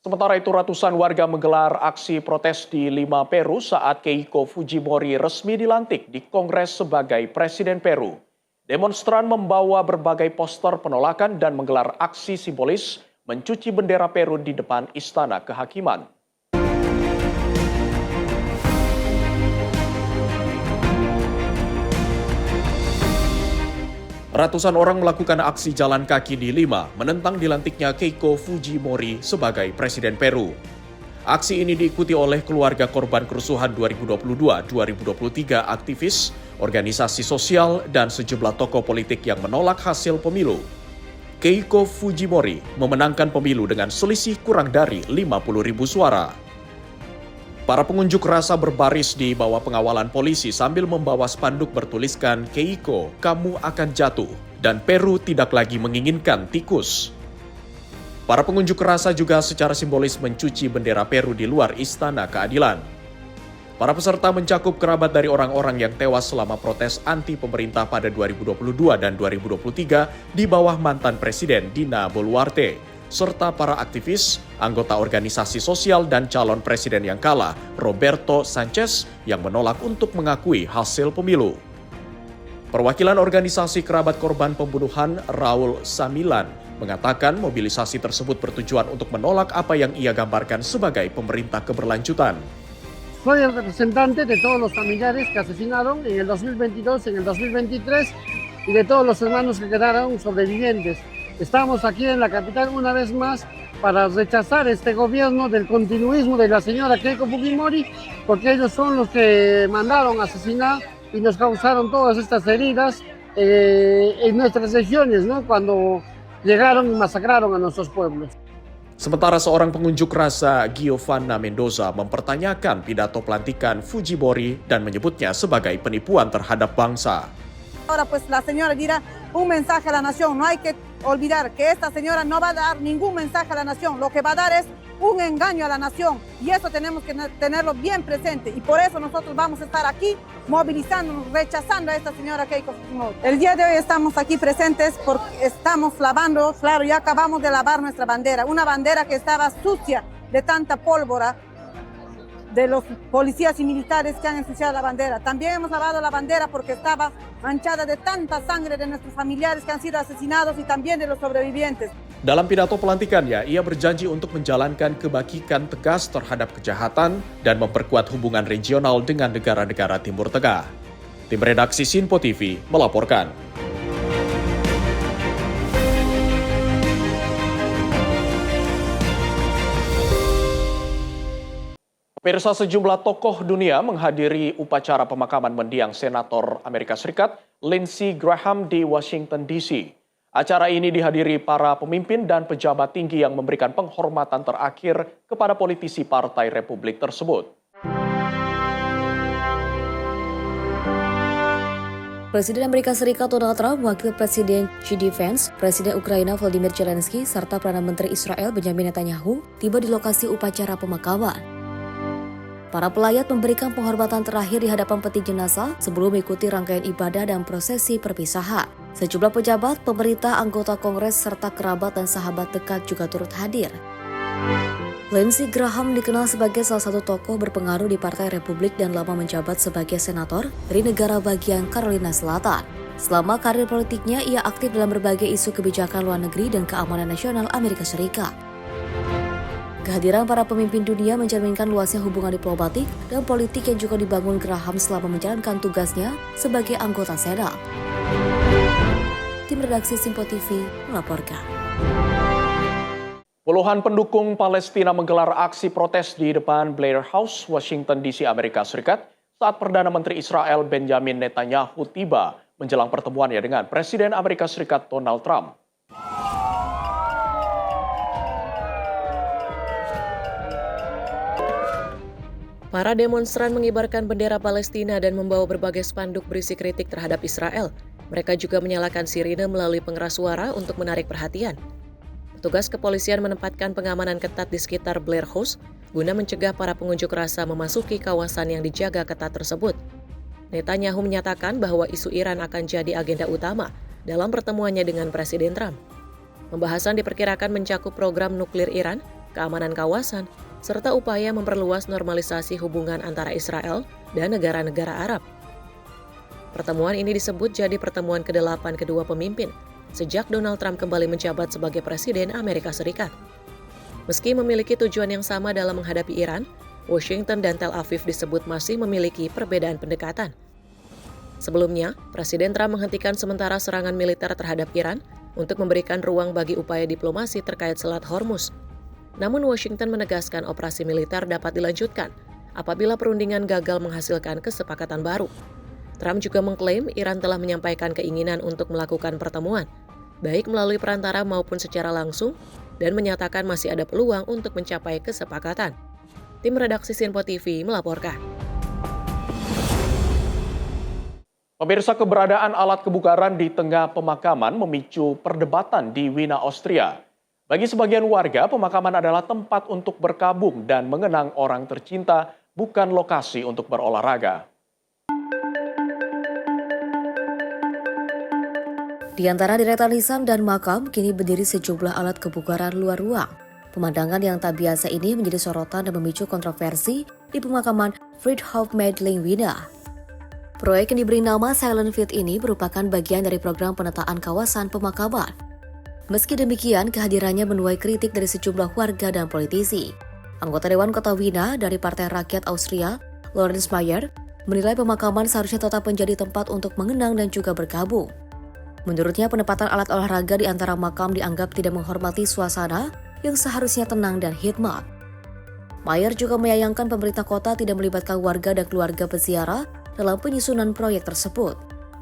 Sementara itu ratusan warga menggelar aksi protes di Lima, Peru saat Keiko Fujimori resmi dilantik di Kongres sebagai Presiden Peru. Demonstran membawa berbagai poster penolakan dan menggelar aksi simbolis mencuci bendera Peru di depan Istana Kehakiman. Ratusan orang melakukan aksi jalan kaki di Lima menentang dilantiknya Keiko Fujimori sebagai Presiden Peru. Aksi ini diikuti oleh keluarga korban kerusuhan 2022-2023 aktivis, organisasi sosial, dan sejumlah tokoh politik yang menolak hasil pemilu. Keiko Fujimori memenangkan pemilu dengan selisih kurang dari 50.000 suara. Para pengunjuk rasa berbaris di bawah pengawalan polisi sambil membawa spanduk bertuliskan "Keiko, kamu akan jatuh" dan "Peru tidak lagi menginginkan tikus". Para pengunjuk rasa juga secara simbolis mencuci bendera Peru di luar Istana Keadilan. Para peserta mencakup kerabat dari orang-orang yang tewas selama protes anti pemerintah pada 2022 dan 2023 di bawah mantan Presiden Dina Boluarte, serta para aktivis, anggota organisasi sosial dan calon presiden yang kalah, Roberto Sanchez, yang menolak untuk mengakui hasil pemilu. Perwakilan organisasi kerabat korban pembunuhan, Raul Samilan, mengatakan mobilisasi tersebut bertujuan untuk menolak apa yang ia gambarkan sebagai pemerintah keberlanjutan. Soy el representante de todos los familiares que asesinaron en el 2022, en el 2023 y de todos los hermanos que quedaron sobrevivientes. Estamos aquí en la capital una vez más para rechazar este gobierno del continuismo de la señora Keiko Fujimori, porque ellos son los que mandaron asesinar y nos causaron todas estas heridas en nuestras regiones, ¿no? Cuando llegaron y masacraron a nuestros pueblos. Sementara seorang pengunjuk rasa, Giovanna Mendoza, mempertanyakan pidato pelantikan Fujimori dan menyebutnya sebagai penipuan terhadap bangsa. Ahora pues la señora dirá un mensaje a la nación, no hay que olvidar que esta señora no va a dar ningún mensaje a la nación, lo que va a dar es un engaño a la nación y eso tenemos que tenerlo bien presente y por eso nosotros vamos a estar aquí movilizándonos, rechazando a esta señora Keiko Fujimori. El día de hoy estamos aquí presentes porque estamos lavando, claro, ya acabamos de lavar nuestra bandera, una bandera que estaba sucia de tanta pólvora de los policías y militares que han ensuciado la bandera. También hemos lavado la bandera porque estaba manchada de tanta sangre de nuestros familiares que han sido asesinados y también de los sobrevivientes. Dalam pidato pelantikannya, ia berjanji untuk menjalankan kebajikan tegas terhadap kejahatan dan memperkuat hubungan regional dengan negara-negara Timur Tengah. Tim redaksi Sinpo TV melaporkan. Pemirsa, sejumlah tokoh dunia menghadiri upacara pemakaman mendiang Senator Amerika Serikat Lindsey Graham di Washington, D.C. Acara ini dihadiri para pemimpin dan pejabat tinggi yang memberikan penghormatan terakhir kepada politisi Partai Republik tersebut. Presiden Amerika Serikat Donald Trump, Wakil Presiden JD Vance, Presiden Ukraina Volodymyr Zelensky, serta Perdana Menteri Israel Benjamin Netanyahu tiba di lokasi upacara pemakaman. Para pelayat memberikan penghormatan terakhir di hadapan peti jenazah sebelum mengikuti rangkaian ibadah dan prosesi perpisahan. Sejumlah pejabat, pemerintah, anggota Kongres, serta kerabat dan sahabat dekat juga turut hadir. Lindsey Graham dikenal sebagai salah satu tokoh berpengaruh di Partai Republik dan lama menjabat sebagai senator dari negara bagian Carolina Selatan. Selama karir politiknya, ia aktif dalam berbagai isu kebijakan luar negeri dan keamanan nasional Amerika Serikat. Kehadiran para pemimpin dunia mencerminkan luasnya hubungan diplomatik dan politik yang juga dibangun Graham selama menjalankan tugasnya sebagai anggota Senat. Tim redaksi Sinpo TV melaporkan. Puluhan pendukung Palestina menggelar aksi protes di depan Blair House, Washington, D.C., Amerika Serikat saat Perdana Menteri Israel Benjamin Netanyahu tiba menjelang pertemuannya dengan Presiden Amerika Serikat Donald Trump. Para demonstran mengibarkan bendera Palestina dan membawa berbagai spanduk berisi kritik terhadap Israel. Mereka juga menyalakan sirine melalui pengeras suara untuk menarik perhatian. Petugas kepolisian menempatkan pengamanan ketat di sekitar Blair House guna mencegah para pengunjuk rasa memasuki kawasan yang dijaga ketat tersebut. Netanyahu menyatakan bahwa isu Iran akan jadi agenda utama dalam pertemuannya dengan Presiden Trump. Pembahasan diperkirakan mencakup program nuklir Iran, keamanan kawasan, serta upaya memperluas normalisasi hubungan antara Israel dan negara-negara Arab. Pertemuan ini disebut jadi pertemuan ke-8 kedua pemimpin sejak Donald Trump kembali menjabat sebagai Presiden Amerika Serikat. Meski memiliki tujuan yang sama dalam menghadapi Iran, Washington dan Tel Aviv disebut masih memiliki perbedaan pendekatan. Sebelumnya, Presiden Trump menghentikan sementara serangan militer terhadap Iran untuk memberikan ruang bagi upaya diplomasi terkait Selat Hormuz. Namun Washington menegaskan operasi militer dapat dilanjutkan apabila perundingan gagal menghasilkan kesepakatan baru. Trump juga mengklaim Iran telah menyampaikan keinginan untuk melakukan pertemuan, baik melalui perantara maupun secara langsung, dan menyatakan masih ada peluang untuk mencapai kesepakatan. Tim redaksi Sinpo TV melaporkan. Pemirsa, keberadaan alat kebugaran di tengah pemakaman memicu perdebatan di Wina, Austria. Bagi sebagian warga, pemakaman adalah tempat untuk berkabung dan mengenang orang tercinta, bukan lokasi untuk berolahraga. Di antara deretan lisan dan makam, kini berdiri sejumlah alat kebugaran luar ruang. Pemandangan yang tak biasa ini menjadi sorotan dan memicu kontroversi di pemakaman Friedhof Medling, Wina. Proyek yang diberi nama Silent Field ini merupakan bagian dari program penataan kawasan pemakaman. Meski demikian, kehadirannya menuai kritik dari sejumlah warga dan politisi. Anggota Dewan Kota Wina dari Partai Rakyat Austria, Lorenz Mayer, menilai pemakaman seharusnya tetap menjadi tempat untuk mengenang dan juga berkabung. Menurutnya, penempatan alat olahraga di antara makam dianggap tidak menghormati suasana yang seharusnya tenang dan hikmat. Mayer juga menyayangkan pemerintah kota tidak melibatkan warga dan keluarga peziarah dalam penyusunan proyek tersebut.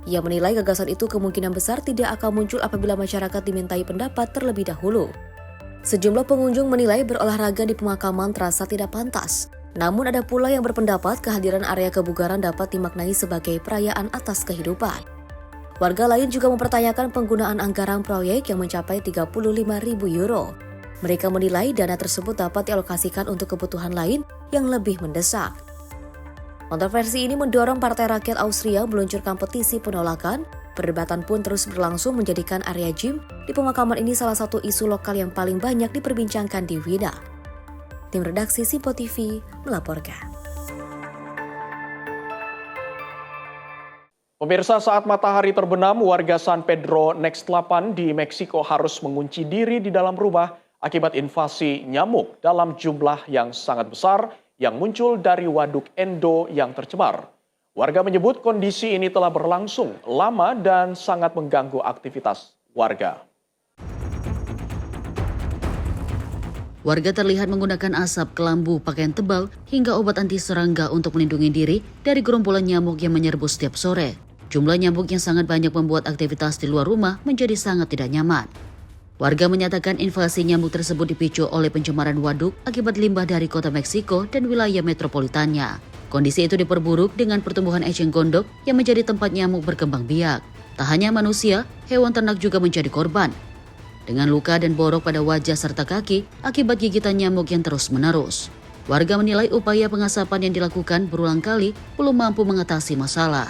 Ia menilai gagasan itu kemungkinan besar tidak akan muncul apabila masyarakat dimintai pendapat terlebih dahulu. Sejumlah pengunjung menilai berolahraga di pemakaman terasa tidak pantas. Namun ada pula yang berpendapat kehadiran area kebugaran dapat dimaknai sebagai perayaan atas kehidupan. Warga lain juga mempertanyakan penggunaan anggaran proyek yang mencapai 35.000 euro. Mereka menilai dana tersebut dapat dialokasikan untuk kebutuhan lain yang lebih mendesak. Kontroversi ini mendorong Partai Rakyat Austria meluncurkan petisi penolakan. Perdebatan pun terus berlangsung menjadikan area gym di pemakaman ini salah satu isu lokal yang paling banyak diperbincangkan di Wina. Tim redaksi Sinpo TV melaporkan. Pemirsa, saat matahari terbenam, warga San Pedro Nextlapan di Meksiko harus mengunci diri di dalam rumah akibat invasi nyamuk dalam jumlah yang sangat besar yang muncul dari waduk Endo yang tercemar. Warga menyebut kondisi ini telah berlangsung lama dan sangat mengganggu aktivitas warga. Warga terlihat menggunakan asap, kelambu, pakaian tebal, hingga obat anti serangga untuk melindungi diri dari gerombolan nyamuk yang menyerbu setiap sore. Jumlah nyamuk yang sangat banyak membuat aktivitas di luar rumah menjadi sangat tidak nyaman. Warga menyatakan invasi nyamuk tersebut dipicu oleh pencemaran waduk akibat limbah dari kota Meksiko dan wilayah metropolitannya. Kondisi itu diperburuk dengan pertumbuhan eceng gondok yang menjadi tempat nyamuk berkembang biak. Tak hanya manusia, hewan ternak juga menjadi korban. Dengan luka dan borok pada wajah serta kaki akibat gigitan nyamuk yang terus-menerus. Warga menilai upaya pengasapan yang dilakukan berulang kali belum mampu mengatasi masalah.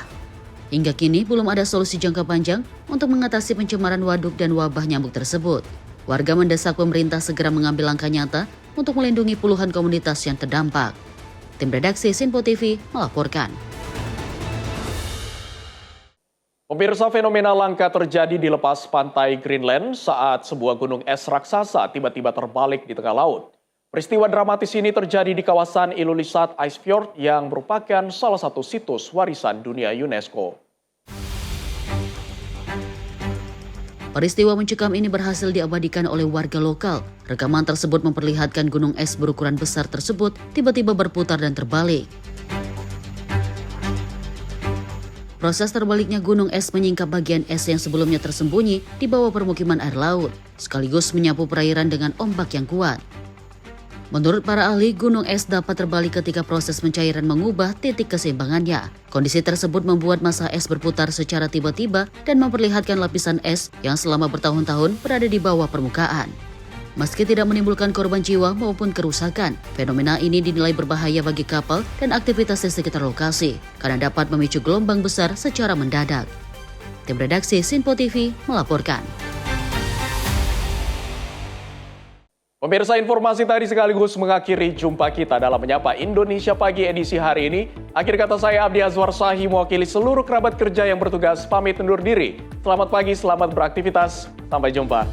Hingga kini belum ada solusi jangka panjang untuk mengatasi pencemaran waduk dan wabah nyamuk tersebut. Warga mendesak pemerintah segera mengambil langkah nyata untuk melindungi puluhan komunitas yang terdampak. Tim redaksi Sinpo TV melaporkan. Pemirsa, fenomena langka terjadi di lepas pantai Greenland saat sebuah gunung es raksasa tiba-tiba terbalik di tengah laut. Peristiwa dramatis ini terjadi di kawasan Ilulissat Ice Fjord yang merupakan salah satu situs warisan dunia UNESCO. Peristiwa mencekam ini berhasil diabadikan oleh warga lokal. Rekaman tersebut memperlihatkan gunung es berukuran besar tersebut tiba-tiba berputar dan terbalik. Proses terbaliknya gunung es menyingkap bagian es yang sebelumnya tersembunyi di bawah permukiman air laut, sekaligus menyapu perairan dengan ombak yang kuat. Menurut para ahli, gunung es dapat terbalik ketika proses pencairan mengubah titik keseimbangannya. Kondisi tersebut membuat massa es berputar secara tiba-tiba dan memperlihatkan lapisan es yang selama bertahun-tahun berada di bawah permukaan. Meski tidak menimbulkan korban jiwa maupun kerusakan, fenomena ini dinilai berbahaya bagi kapal dan aktivitas di sekitar lokasi karena dapat memicu gelombang besar secara mendadak. Tim redaksi Sinpo TV melaporkan. Pemirsa, informasi tadi sekaligus mengakhiri jumpa kita dalam Menyapa Indonesia Pagi edisi hari ini. Akhir kata saya Abdi Azwar Sahi mewakili seluruh kerabat kerja yang bertugas pamit undur diri. Selamat pagi, selamat beraktivitas. Sampai jumpa.